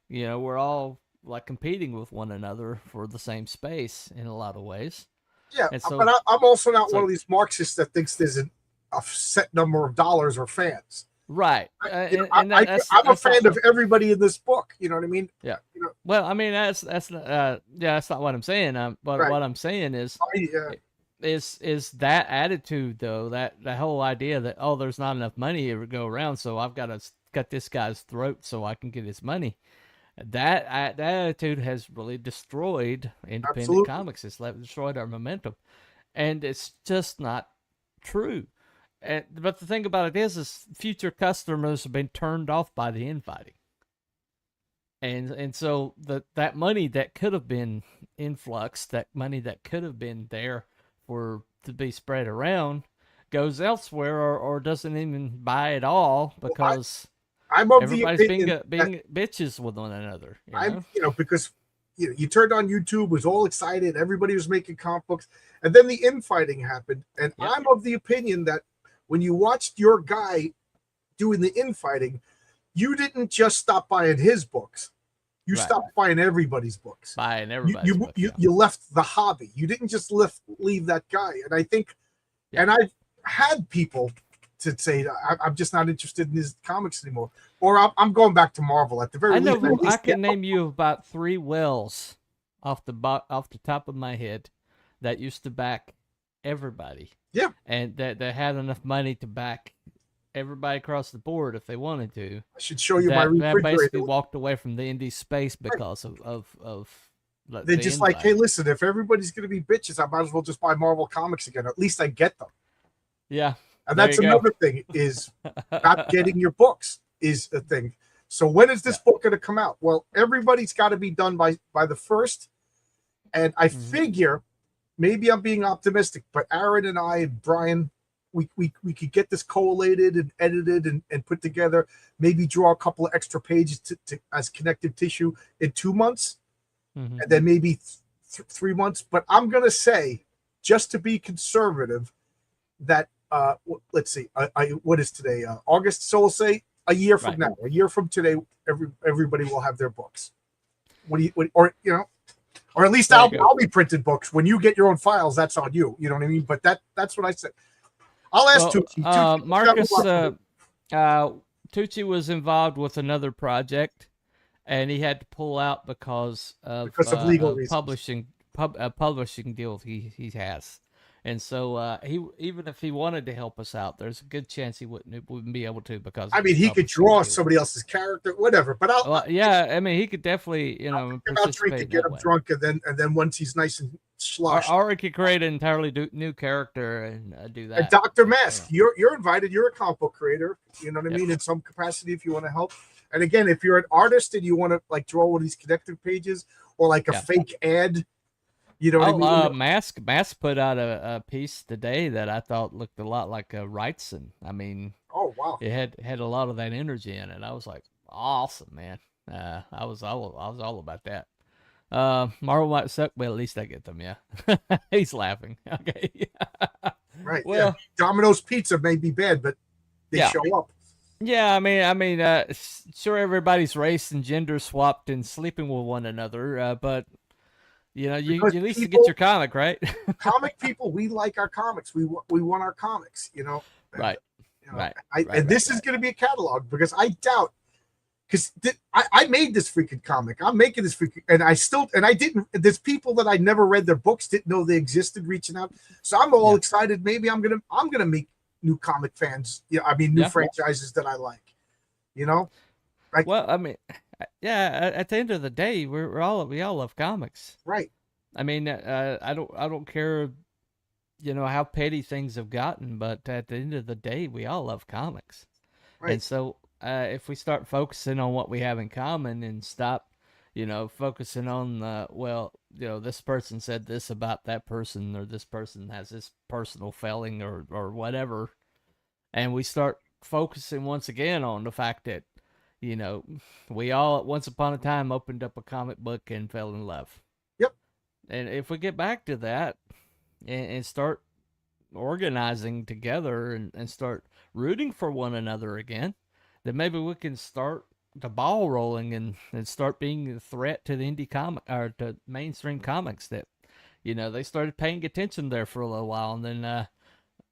we're all like competing with one another for the same space in a lot of ways.
Yeah,
And so,
but I'm also not
so-
one of these Marxists that thinks there's a set number of dollars or fans.
right.
I'm a fan of everybody in this book. You know what I mean?
Yeah.
You know,
Well, I mean, that's not what I'm saying. But
Right.
what I'm saying is,
yeah.
is that attitude though, that whole idea that, oh, there's not enough money to go around, so I've got to cut this guy's throat so I can get his money. That attitude has really destroyed independent
Absolutely.
comics. It's destroyed our momentum, and it's just not true. But the thing about it is future customers have been turned off by the infighting, and so that money that could have been influx, that money that could have been there to be spread around, goes elsewhere or doesn't even buy at all because
I'm of
everybody's
the opinion
being bitches with one another.
Because you turned on YouTube, was all excited, everybody was making comic books, and then the infighting happened. And
Yep.
I'm of the opinion that when you watched your guy doing the infighting, you didn't just stop buying his books. You
Right.
stopped buying everybody's books.
Buying everybody's
You,
book,
you,
yeah.
you left the hobby. You didn't just leave that guy. And I think,
Yeah.
and I've had people to say, I'm just not interested in his comics anymore. Or I'm going back to Marvel at the very
I know.
least.
I can name you about 3 wells off the top of my head that used to back everybody.
Yeah.
And that had enough money to back everybody across the board if they wanted to.
I should show you my
That
refrigerator.
basically walked away from the indie space because of
They're just like, hey, listen, if everybody's going to be bitches, I might as well just buy Marvel comics again. At least I get them.
Yeah.
And
There
that's
you go.
another thing is not getting your books is a thing. So when is this book going to come out? Well, everybody's got to be done by the 1st. And I figure, maybe I'm being optimistic, but Aaron and I and Brian, we could get this collated and edited and put together, maybe draw a couple of extra pages to as connective tissue in 2 months.
Mhm.
And then maybe 3 months. But I'm going to say, just to be conservative, that let's see, what is today? August. So we'll say a year from now, a year from today, everybody will have their books. Or at least I'll be printed books. When you get your own files, that's on you. You know what I mean? But that's what I said. I'll ask Tucci.
Marcus Tucci was involved with another project, and he had to pull out because of
legal reasons.
publishing deal he has. And so he, even if he wanted to help us out, there's a good chance he wouldn't be able to because
I mean, he could draw somebody else's character, whatever. But
I mean, he could definitely
participate to get him drunk, and then once he's nice and sloshed,
or he could create an entirely new character and do that.
And Dr. Mask, you're invited. You're a comic book creator. You know what I mean? In some capacity, if you want to help. And again, if you're an artist and you want to like draw one of these connective pages or like a fake ad. You know what I mean?
Mask put out a piece today that I thought looked a lot like a Wrightson. I mean,
oh wow,
it had a lot of that energy in it. I was like, awesome, man. I was all about that. Marvel might suck, but at least I get them. Yeah, he's laughing. Okay,
right.
Well,
Domino's Pizza may be bad, but they show up.
Yeah, I mean, sure, everybody's race and gender swapped and sleeping with one another, but. You at least get your comic, right?
Comic people, we like our comics. We want our comics,
Right.
And this is going to be a catalog because I doubt, because I made this freaking comic. I'm making this freaking, and I didn't. There's people that I never read their books, didn't know they existed, reaching out. So I'm all excited. Maybe I'm gonna meet new comic fans. New franchises that I like.
Well, I mean. Yeah, at the end of the day, we all love comics,
right?
I mean, I don't care, how petty things have gotten, but at the end of the day, we all love comics, right? And so, if we start focusing on what we have in common and stop, focusing on this person said this about that person, or this person has this personal failing, or whatever, and we start focusing once again on the fact that. We all once upon a time opened up a comic book and fell in love.
Yep.
And if we get back to that and start organizing together and start rooting for one another again, then maybe we can start the ball rolling and start being a threat to the indie comic or to mainstream comics that, they started paying attention there for a little while. And then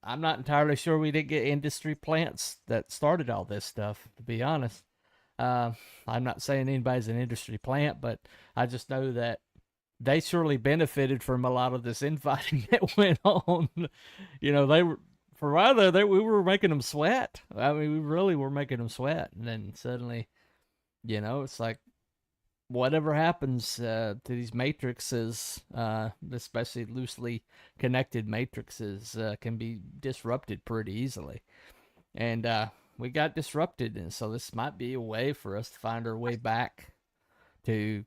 I'm not entirely sure we didn't get industry plants that started all this stuff, to be honest. I'm not saying anybody's an industry plant, but I just know that they surely benefited from a lot of this infighting that went on. They were, for a while there, we were making them sweat. I mean, we really were making them sweat. And then suddenly, it's like, whatever happens to these matrices, especially loosely connected matrices, can be disrupted pretty easily. And we got disrupted, and so this might be a way for us to find our way back to,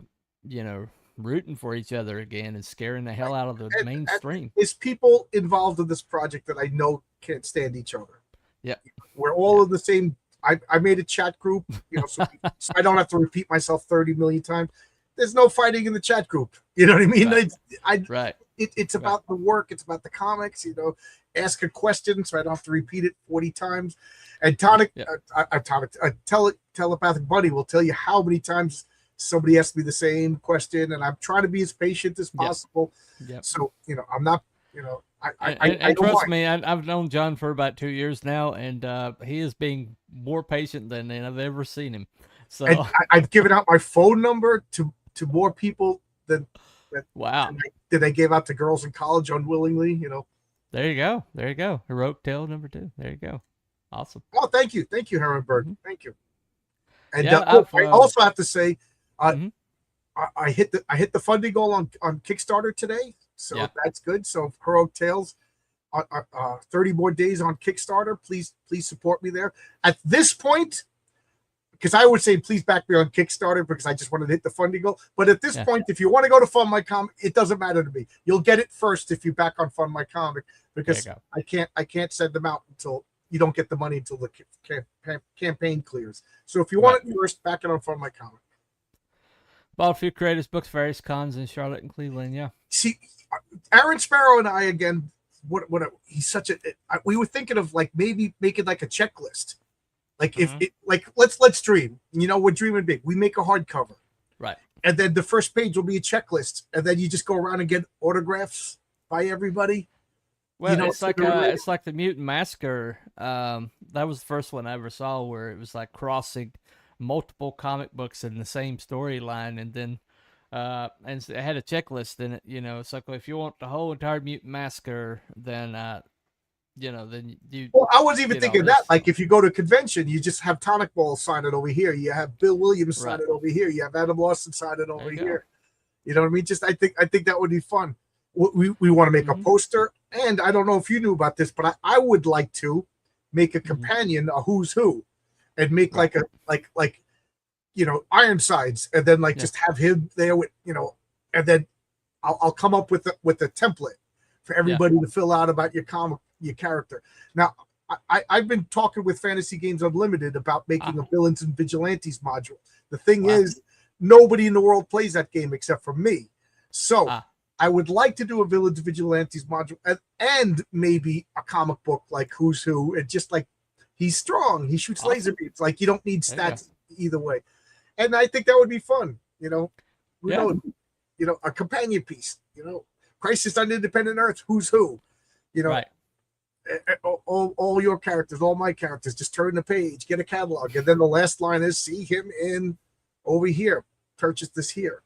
rooting for each other again and scaring the hell out of the mainstream.
There's people involved in this project that I know can't stand each other.
Yeah.
We're all in the same. I made a chat group, so I don't have to repeat myself 30 million times. There's no fighting in the chat group. You know what I mean?
Right.
It's about the work. It's about the comics. Ask a question so I don't have to repeat it 40 times. And telepathic buddy will tell you how many times somebody asked me the same question, and I'm trying to be as patient as possible.
Yep.
So I'm not.
I trust me, I've known John for about 2 years now, and he is being more patient than I've ever seen him. So
and I've given out my phone number to more people than
wow
than I gave out to girls in college unwillingly.
There you go. Heroic tale number 2. There you go. Awesome.
Oh, thank you, Herman Bird.
Mm-hmm.
Thank you. And
Yeah,
I also have to say,
mm-hmm.
I hit the funding goal on Kickstarter today. So that's good. So Heroic Tales, 30 more days on Kickstarter. Please support me there. At this point, because I would say please back me on Kickstarter because I just wanted to hit the funding goal. But at this point, if you want to go to Fund My Comic, it doesn't matter to me. You'll get it first if you back on Fund My Comic because I can't send them out until you don't get the money until the campaign clears. So if you want it first, back it on Fund My Comic.
Bought a few creators books, various cons in Charlotte and Cleveland. Yeah.
See, Aaron Sparrow and I again. He's such a. We were thinking of like maybe making like a checklist, like if it like let's dream. We're dreaming big. We make a hardcover,
right? And
then the first page will be a checklist, and then you just go around and get autographs by everybody.
Well, it's like the Mutant Massacre. That was the first one I ever saw where it was like crossing multiple comic books in the same storyline, and then and it had a checklist in it. It's like, well, if you want the whole entire Mutant Massacre, then then you.
Well, I was even thinking that, like, if you go to a convention, you just have Tonic Ball sign it over here. You have Bill Williams sign it over here. You have Adam Lawson sign it over here. You know what I mean? Just I think that would be fun. We want to make a poster, and I don't know if you knew about this, but I would like to make a companion, a who's who, and make like a like Ironsides, and then just have him there with and then I'll come up with a template for everybody to fill out about your comic, your character. Now I've been talking with Fantasy Games Unlimited about making a Villains and Vigilantes module. The thing is, nobody in the world plays that game except for me, so I would like to do a Villains and Vigilantes module and maybe a comic book like Who's Who, and just like he's strong, he shoots laser beams. Like you don't need stats either way. And I think that would be fun, a companion piece, Crisis on Independent Earth, Who's Who, all your characters, all my characters, just turn the page, get a catalog. And then the last line is, see him in over here, purchase this here.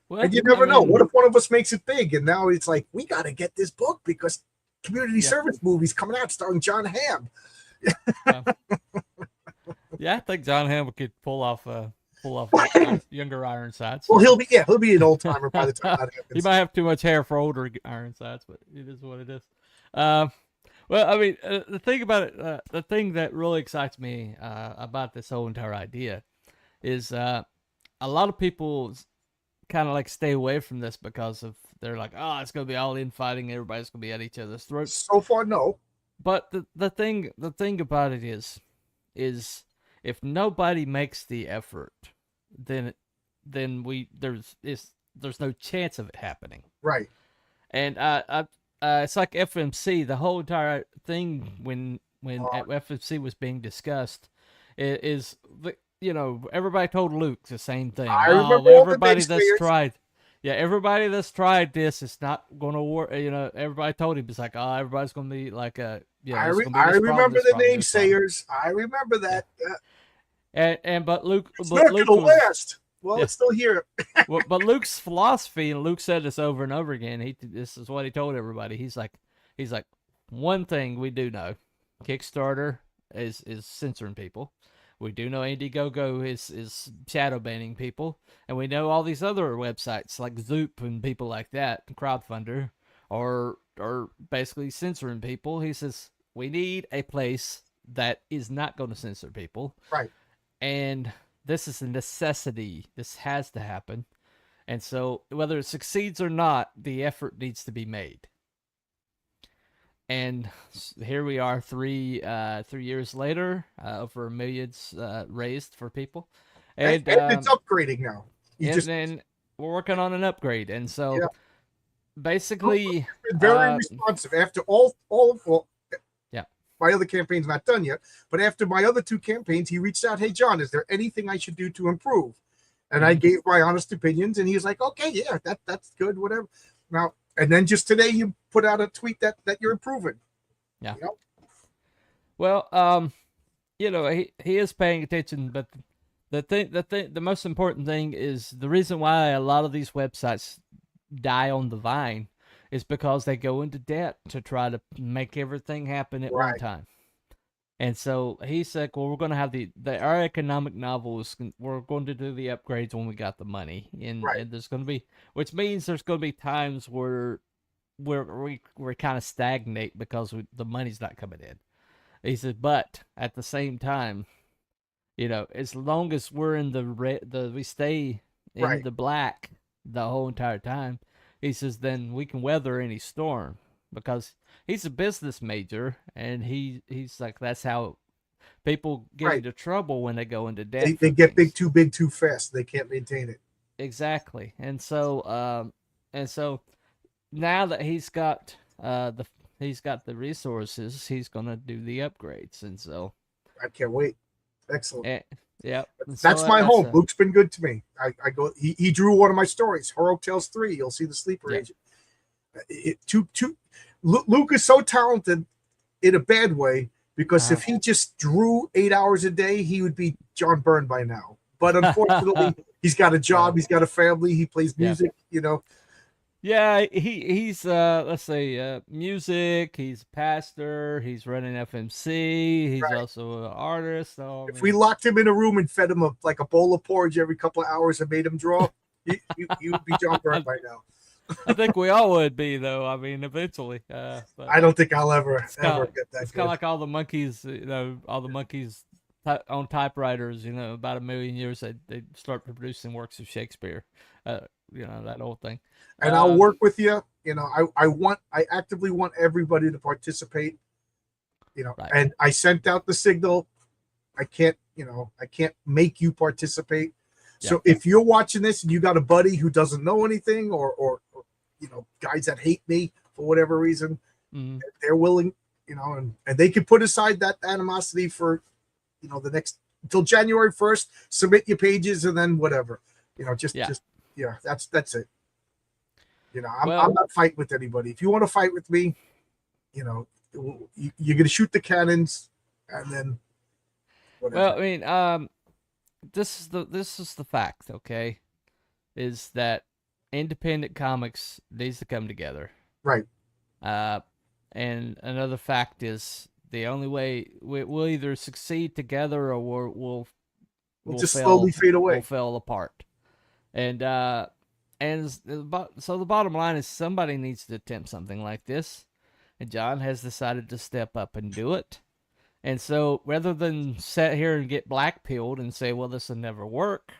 Well, and you never know. What if one of us makes it big? And now it's like, we got to get this book because community service movies coming out starring John Hamm.
I think John Hamm could pull off younger Ironsides.
Well, he'll be an old timer by the time that happens.
He might have too much hair for older Ironsides, but it is what it is. Well, I mean, the thing about it, the thing that really excites me about this whole entire idea is a lot of people kind of like stay away from this because of they're like, oh, it's gonna be all infighting, everybody's gonna be at each other's throats.
So far, no.
But the thing about it is if nobody makes the effort, then there's no chance of it happening.
Right.
And it's like FMC. The whole entire thing when FMC was being discussed, is you know, everybody told Luke the same thing.
I remember all the
everybody that's
naysayers.
tried. Yeah, everybody that's tried this, it's not going to work. You know, everybody told him, it's like, oh, everybody's going to be like a, you know,
I
it's gonna be this
remember
problem,
the naysayers. I remember that.
But Luke,
It's
but
not
Luke
going to
was,
last. Well,
Yeah.
it's still here.
well, but Luke's philosophy, and Luke said this over and over again. This is what he told everybody. He's like, one thing we do know, Kickstarter is censoring people. We do know Indiegogo is shadow banning people, and we know all these other websites like Zoop and people like that, crowdfunder, are basically censoring people. He says we need a place that is not going to censor people,
Right.
and this is a necessity. This has to happen, and so whether it succeeds or not, the effort needs to be made. And here we are, 3 years later, over millions raised for people, and
it's upgrading now.
And we're working on an upgrade, and so basically,
Been very responsive after all
yeah.
My other campaign's not done yet, but after my other 2 campaigns, he reached out. Hey, John, is there anything I should do to improve? And I gave my honest opinions, and he was like, okay, yeah, that's good, whatever. Now, and then just today, you put out a tweet that you're improving.
Yeah.
You know?
Well, you know, he is paying attention, but the most important thing is the reason why a lot of these websites die on the vine is because they go into debt to try to make everything happen at one time. And so he said, well, we're going to have our economic novels, we're going to do the upgrades when we got the money. And there's going to be, which means there's going to be times where we kind of stagnate because the money's not coming in. He said, but at the same time, you know, as long as we're in we stay in the black the whole entire time, he says, then we can weather any storm, because he's a business major, and he's like, that's how people get into trouble when they go into debt.
They get too big too fast. They can't maintain it.
Exactly. And so now that he's got the resources, he's gonna do the upgrades, and so
I can't wait. Excellent.
Yeah,
that's my home. Luke's been good to me. I go. He drew one of my stories, Heroic Tales 3. You'll see the sleeper agent. Luke is so talented in a bad way, because if he just drew 8 hours a day, he would be John Byrne by now. But unfortunately, he's got a job, he's got a family, he plays music, you know.
Yeah, he's let's say music, he's a pastor, he's running FMC, he's also an artist. So
if we locked him in a room and fed him like a bowl of porridge every couple of hours and made him draw, he would be John Byrne by now.
I think we all would be, though. I mean, eventually. But
I don't think I'll ever get that.
It's kind of like all the monkeys, you know, on typewriters, you know, about 1 million years they start producing works of Shakespeare, you know, that old thing.
And I'll work with you. You know, I actively want everybody to participate. You know, and I sent out the signal. I can't make you participate. So if you're watching this and you got a buddy who doesn't know anything, or you know, guys that hate me for whatever reason, they're willing, you know, and they can put aside that animosity for, you know, the next until January 1st, submit your pages, and then whatever, you know, just that's it. You know, I'm not fighting with anybody. If you want to fight with me, you know, you're gonna shoot the cannons, and then whatever.
Well, I mean, this is the fact, okay? Is that independent comics needs to come together,
right?
And another fact is the only way we'll either succeed together, or we'll
just slowly fade away.
We'll fall apart. And so the bottom line is somebody needs to attempt something like this, and John has decided to step up and do it. And so rather than sit here and get black-pilled and say, well, this will never work,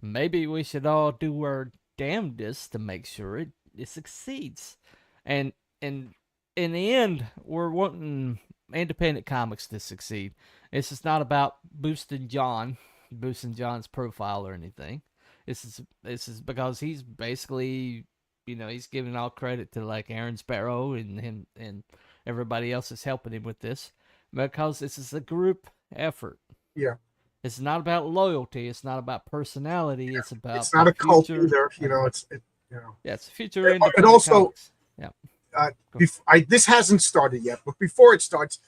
maybe we should all do our damnedest to make sure it succeeds. And in the end, we're wanting independent comics to succeed. This is not about boosting John's profile or anything. This is because he's basically, you know, he's giving all credit to like Aaron Sparrow and him and everybody else is helping him with this, because this is a group effort.
Yeah.
It's not about loyalty. It's not about personality. It's about
it's not
the
a cult
future.
either. You know, you know.
Yeah, it's future
And
independent
also,
comics. Yeah.
This hasn't started yet, but before it starts,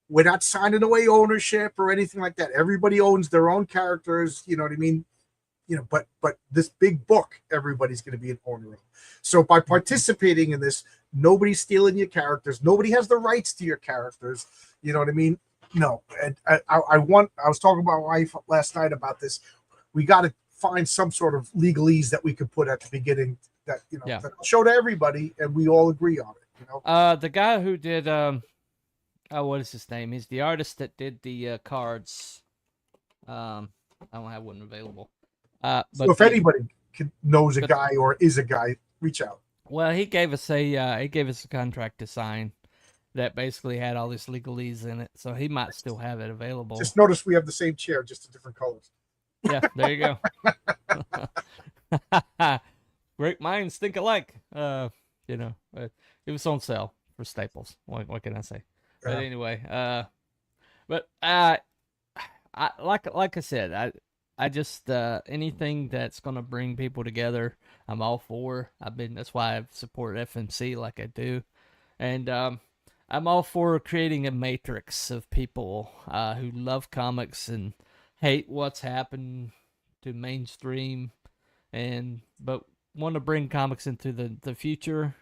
we're not signing away ownership or anything like that. Everybody owns their own characters. You know what I mean? You know, but this big book, everybody's going to be an owner of. So by participating in this, nobody's stealing your characters. Nobody has the rights to your characters. You know what I mean? No. And I was talking to my wife last night about this. We got to find some sort of legalese that we could put at the beginning that, you know, that I'll show to everybody and we all agree on it. You know,
the guy who did what is his name? He's the artist that did the cards. I don't have one available. But
so if anybody knows a guy or is a guy, reach out.
Well, he gave us a contract to sign that basically had all this legalese in it, so he might still have it available.
Just notice we have the same chair, just in different colors.
Yeah, there you go. Great minds think alike. You know, it was on sale for Staples. What can I say? But anyway, but like I said, I just anything that's gonna bring people together, I'm all for. That's why I support FMC like I do, and I'm all for creating a matrix of people who love comics and hate what's happened to mainstream, but want to bring comics into the future.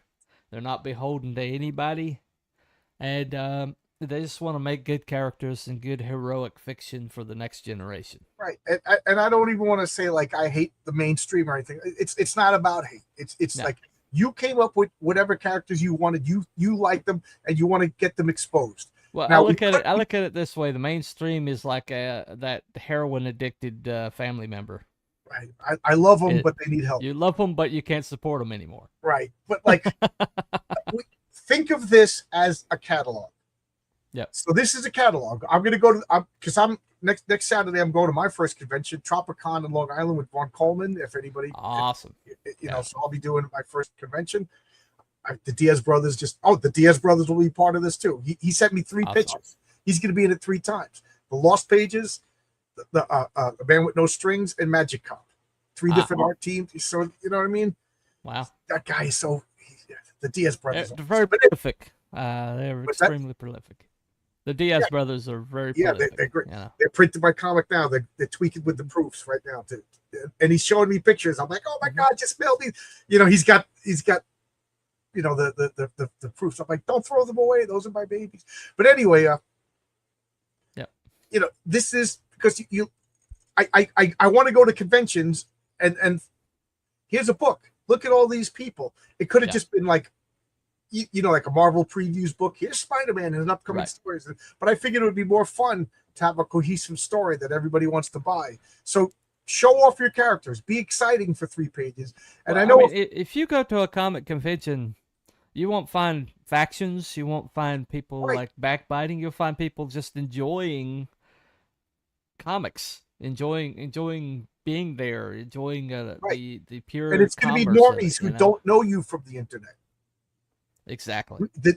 They're not beholden to anybody, and they just want to make good characters and good heroic fiction for the next generation.
Right, and I don't even want to say like I hate the mainstream or anything. It's not about hate. It's like you came up with whatever characters you wanted. You like them and you want to get them exposed.
Well, now, I look at it this way: the mainstream is like that heroin addicted family member.
Right, I love them, but they need help.
You love them, but you can't support them anymore.
Right, but like, think of this as a catalog.
Yeah. So
this is a catalog. I'm going to go to because I'm next Saturday. I'm going to my first convention, Tropicon in Long Island with Vaughn Coleman. If anybody,
awesome.
You know, so I'll be doing my first convention. The Diaz brothers the Diaz brothers will be part of this too. He sent me 3 pictures. He's going to be in it 3 times. The Lost Pages, the Man with No Strings, and Magic Cop. 3 different art teams. So you know what I mean?
Wow.
That guy is the Diaz brothers.
They're very prolific. They're extremely prolific. The Diaz brothers are very prolific.
They're great.
Yeah.
They're printing my comic now. They're tweaking with the proofs right now. And he's showing me pictures. I'm like, oh my God, just mail me. You know, he's got you know the proofs. I'm like, don't throw them away. Those are my babies. But anyway, you know, this is because I want to go to conventions and here's a book. Look at all these people. It could have just been like, you know, like a Marvel previews book. Here's Spider-Man and upcoming stories. But I figured it would be more fun to have a cohesive story that everybody wants to buy. So show off your characters. Be exciting for 3 pages. And I know
if you go to a comic convention, you won't find factions. You won't find people like backbiting. You'll find people just enjoying comics, enjoying being there, enjoying the pure.
And it's going to be normies who don't know you from the internet.
Exactly.
The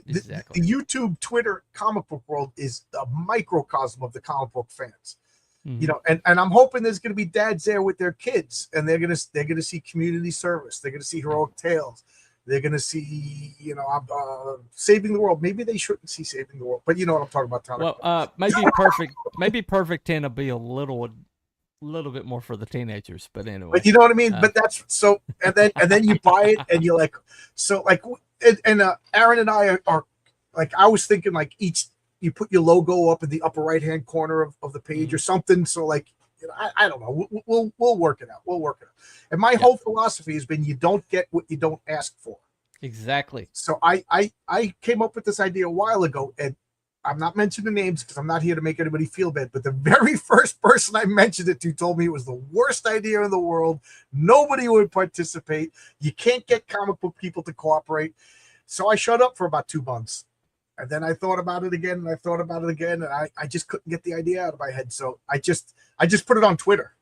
YouTube, Twitter comic book world is a microcosm of the comic book fans. Mm-hmm. You know, and I'm hoping there's going to be dads there with their kids, and they're going to see community service. They're going to see heroic tales. They're going to see, you know, saving the world. Maybe they shouldn't see saving the world, but you know what I'm talking about, Tyler.
Well, maybe Perfect 10 will be a little bit more for the teenagers, but anyway.
But you know what I mean. But that's so, and then you buy it, and you're like, so like. And Aaron and I are like, I was thinking like you put your logo up in the upper right hand corner of the page or something. So like, you know, I don't know. We'll work it out. We'll work it out. And my whole philosophy has been you don't get what you don't ask for.
Exactly.
So I came up with this idea a while ago, and I'm not mentioning names because I'm not here to make anybody feel bad. But the very first person I mentioned it to told me it was the worst idea in the world. Nobody would participate. You can't get comic book people to cooperate. So I shut up for about 2 months. And then I thought about it again, and I thought about it again, and I just couldn't get the idea out of my head. So I just put it on Twitter.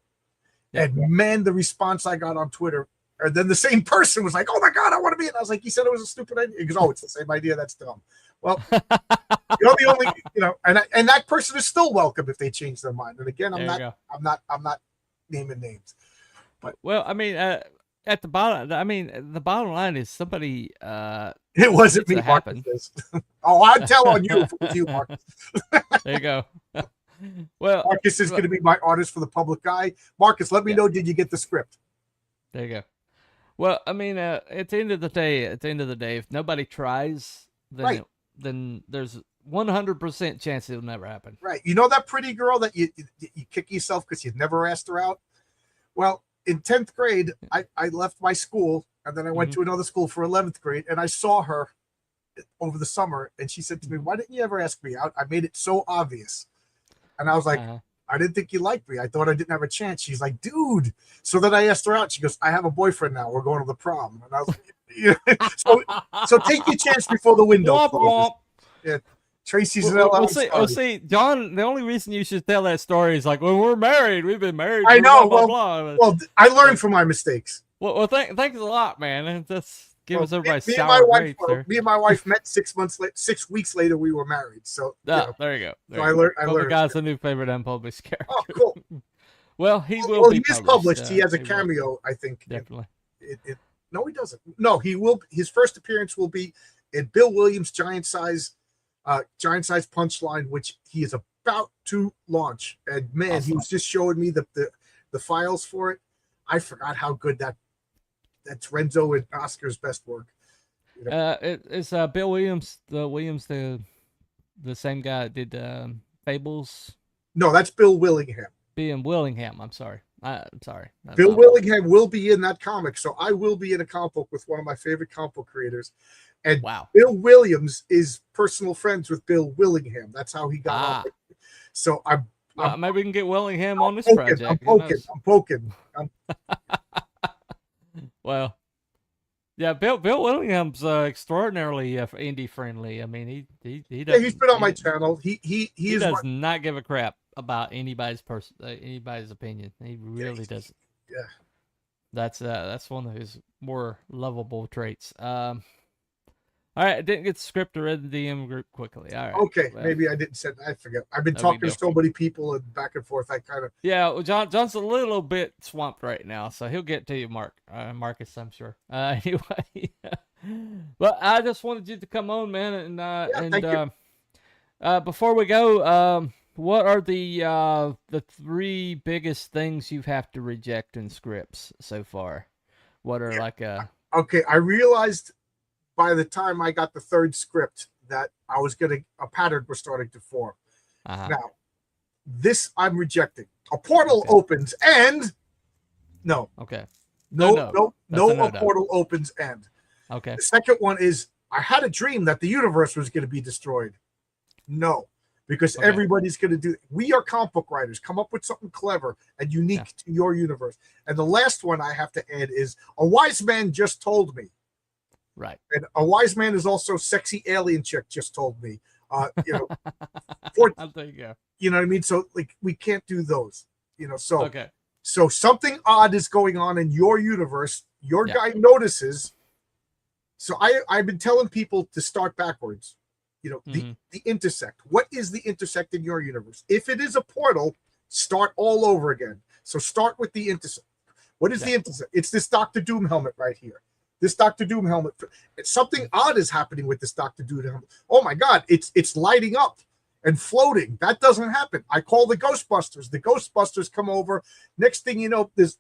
Yeah. And man, the response I got on Twitter, and then the same person was like, oh my God, I want to be in. I was like, he said it was a stupid idea. He goes, oh, it's the same idea. That's dumb. Well, you're the only, and that person is still welcome if they change their mind. And again, I'm not naming names. But
well, I mean, at the bottom line is somebody.
It wasn't me, Marcus. Oh, I'd tell on you if it was you, Marcus.
There you go. Well,
Marcus is going to be my artist for the public eye. Marcus, let me know. Did you get the script?
There you go. Well, I mean, at the end of the day, if nobody tries, then there's 100% chance it'll never happen.
Right. You know that pretty girl that you kick yourself because you've never asked her out? Well, in 10th grade, I left my school, and then I went to another school for 11th grade, and I saw her over the summer, and she said to me, "Why didn't you ever ask me out? I made it so obvious." And I was like, I didn't think you liked me. I thought I didn't have a chance. She's like, dude. So then I asked her out. She goes, I have a boyfriend now. We're going to the prom. And I was like, so take your chance before the window closes. Yeah. Tracy's in LA.
See, John, the only reason you should tell that story is like, when we're married, we've been married.
I know.
Blah, blah, blah.
Well, I learned from my mistakes.
Well, thanks a lot, man. That's give us everybody
me
sour grades there.
Me and my wife met 6 weeks later. We were married. So
there you go.
So I learned.
The guy's a new favorite unpublished character.
Oh, cool.
Well, he will be
published. He has a cameo, I think.
Definitely.
No, he doesn't. No, he will. His first appearance will be in Bill Williams' giant size punchline, which he is about to launch. And man, awesome. He was just showing me the files for it. I forgot how good that's Renzo and Oscar's best work.
It's Bill Williams. The same guy that did Fables.
No, that's Bill Willingham.
Willingham. I'm sorry.
Bill Willingham will be in that comic, so I will be in a comic book with one of my favorite comic book creators. And
wow.
Bill Williams is personal friends with Bill Willingham. That's how he got on. So
maybe we can get Willingham on this project.
I'm poking.
Well, yeah, Bill Willingham's extraordinarily indie friendly. I mean, he's
been on my channel. He
does not give a crap about anybody's opinion. He really doesn't.
Yeah,
that's one of his more lovable traits. All right, I didn't get the script to read the DM group quickly. All right.
Okay, maybe I didn't send. I forget. I've been talking to so many people and back and forth. I kind of.
Yeah, well, John's a little bit swamped right now, so he'll get to you, Marcus, I'm sure. Anyway, well, I just wanted you to come on, man,
thank you.
Before we go, what are the 3 biggest things you've had to reject in scripts so far? What are
Okay, I realized by the time I got the 3rd script that I was a pattern was starting to form. Now, this I'm rejecting. A portal opens and no.
Okay.
No, a portal opens and.
Okay.
The second one is I had a dream that the universe was going to be destroyed. No, because everybody's going to do. We are comic book writers. Come up with something clever and unique to your universe. And the last one I have to add is a wise man just told me.
Right.
And a wise man is also sexy alien chick just told me.
There you go.
You know what I mean? So we can't do those. So
okay.
So something odd is going on in your universe. Your guy notices. So I've been telling people to start backwards. The intersect. What is the intersect in your universe? If it is a portal, start all over again. So start with the intersect. What is the intersect? It's this Dr. Doom helmet right here. This Dr. Doom helmet. Something odd is happening with this Dr. Doom helmet. Oh my God, it's lighting up and floating. That doesn't happen. I call the Ghostbusters. The Ghostbusters come over. Next thing you know, there's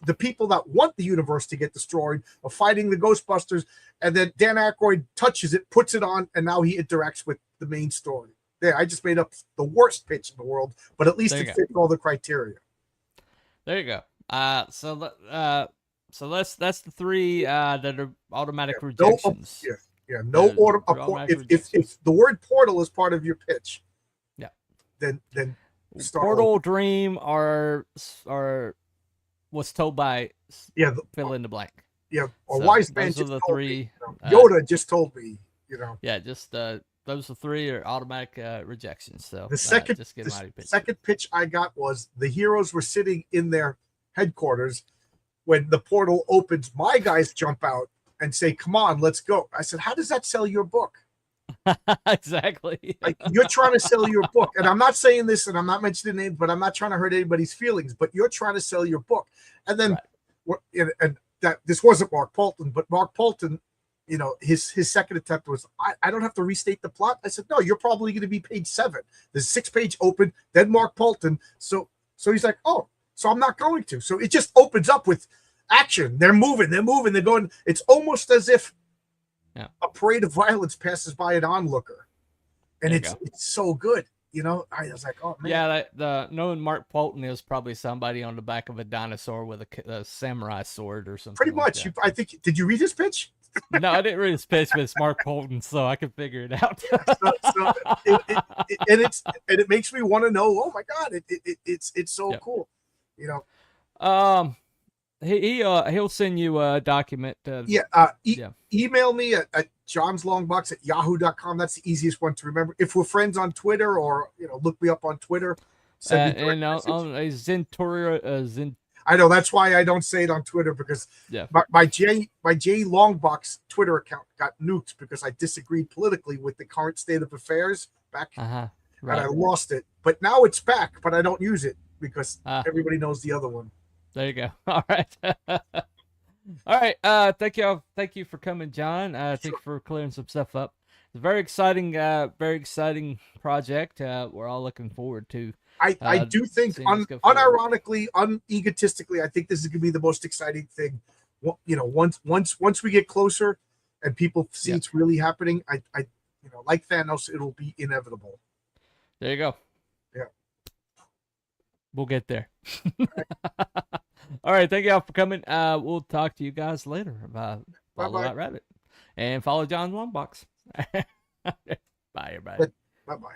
the people that want the universe to get destroyed are fighting the Ghostbusters, and then Dan Aykroyd touches it, puts it on, and now he interacts with the main story. There, I just made up the worst pitch in the world, but at least it fit all the criteria.
There you go. So that's the 3 that are automatic rejections.
No order. If the word portal is part of your pitch, then
portal, over. Dream, or was told by fill in the blank.
Yeah, a wise man
just told 3.
Me, Yoda just told me.
Yeah, just those are 3 are automatic rejections. So
the second pitch I got was the heroes were sitting in their headquarters. When the portal opens, my guys jump out and say, "Come on, let's go." I said, "How does that sell your book?"
Exactly.
Like, you're trying to sell your book, and I'm not saying this, and I'm not mentioning names, but I'm not trying to hurt anybody's feelings. But you're trying to sell your book, and then, and that this wasn't Mark Polton, but Mark Polton, you know, his second attempt was, I don't have to restate the plot. I said, no, you're probably going to be page 7. There's 6 page open, then Mark Polton. So he's like, oh, so I'm not going to. So it just opens up with action. They're moving, they're going. It's almost as if a parade of violence passes by an onlooker, and it's so good. You know, I was like, oh man.
Yeah, the knowing Mark Polton is probably somebody on the back of a dinosaur with a samurai sword or something.
Pretty much.
Like
I think. Did you read his pitch?
No, I didn't read his pitch, but it's Mark Polton, so I can figure it out.
It makes me want to know. Oh my god, it's so cool. You know.
He'll send you a document.
Email me at johnslongbox@yahoo.com. That's the easiest one to remember. If we're friends on Twitter, or look me up on Twitter.
And on Zentoria,
I know, that's why I don't say it on Twitter, because my J Longbox Twitter account got nuked because I disagreed politically with the current state of affairs back, and I lost it. But now it's back, but I don't use it because everybody knows the other one. There
you go. All right. All right. Thank you for coming, John. Thank you for clearing some stuff up. It's a very exciting project. We're all looking forward to.
I do think, unironically, unegotistically, I think this is going to be the most exciting thing. You know, once we get closer and people see it's really happening, I like Thanos, it'll be inevitable.
There you go.
Yeah.
We'll get there. All right. Thank you all for coming. We'll talk to you guys later about Follow That Rabbit. And follow John's Longbox. Bye, everybody.
Bye-bye.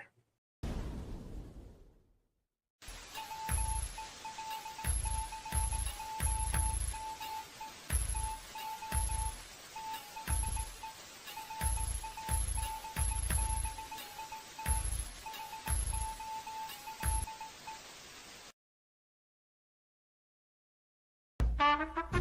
Thank you.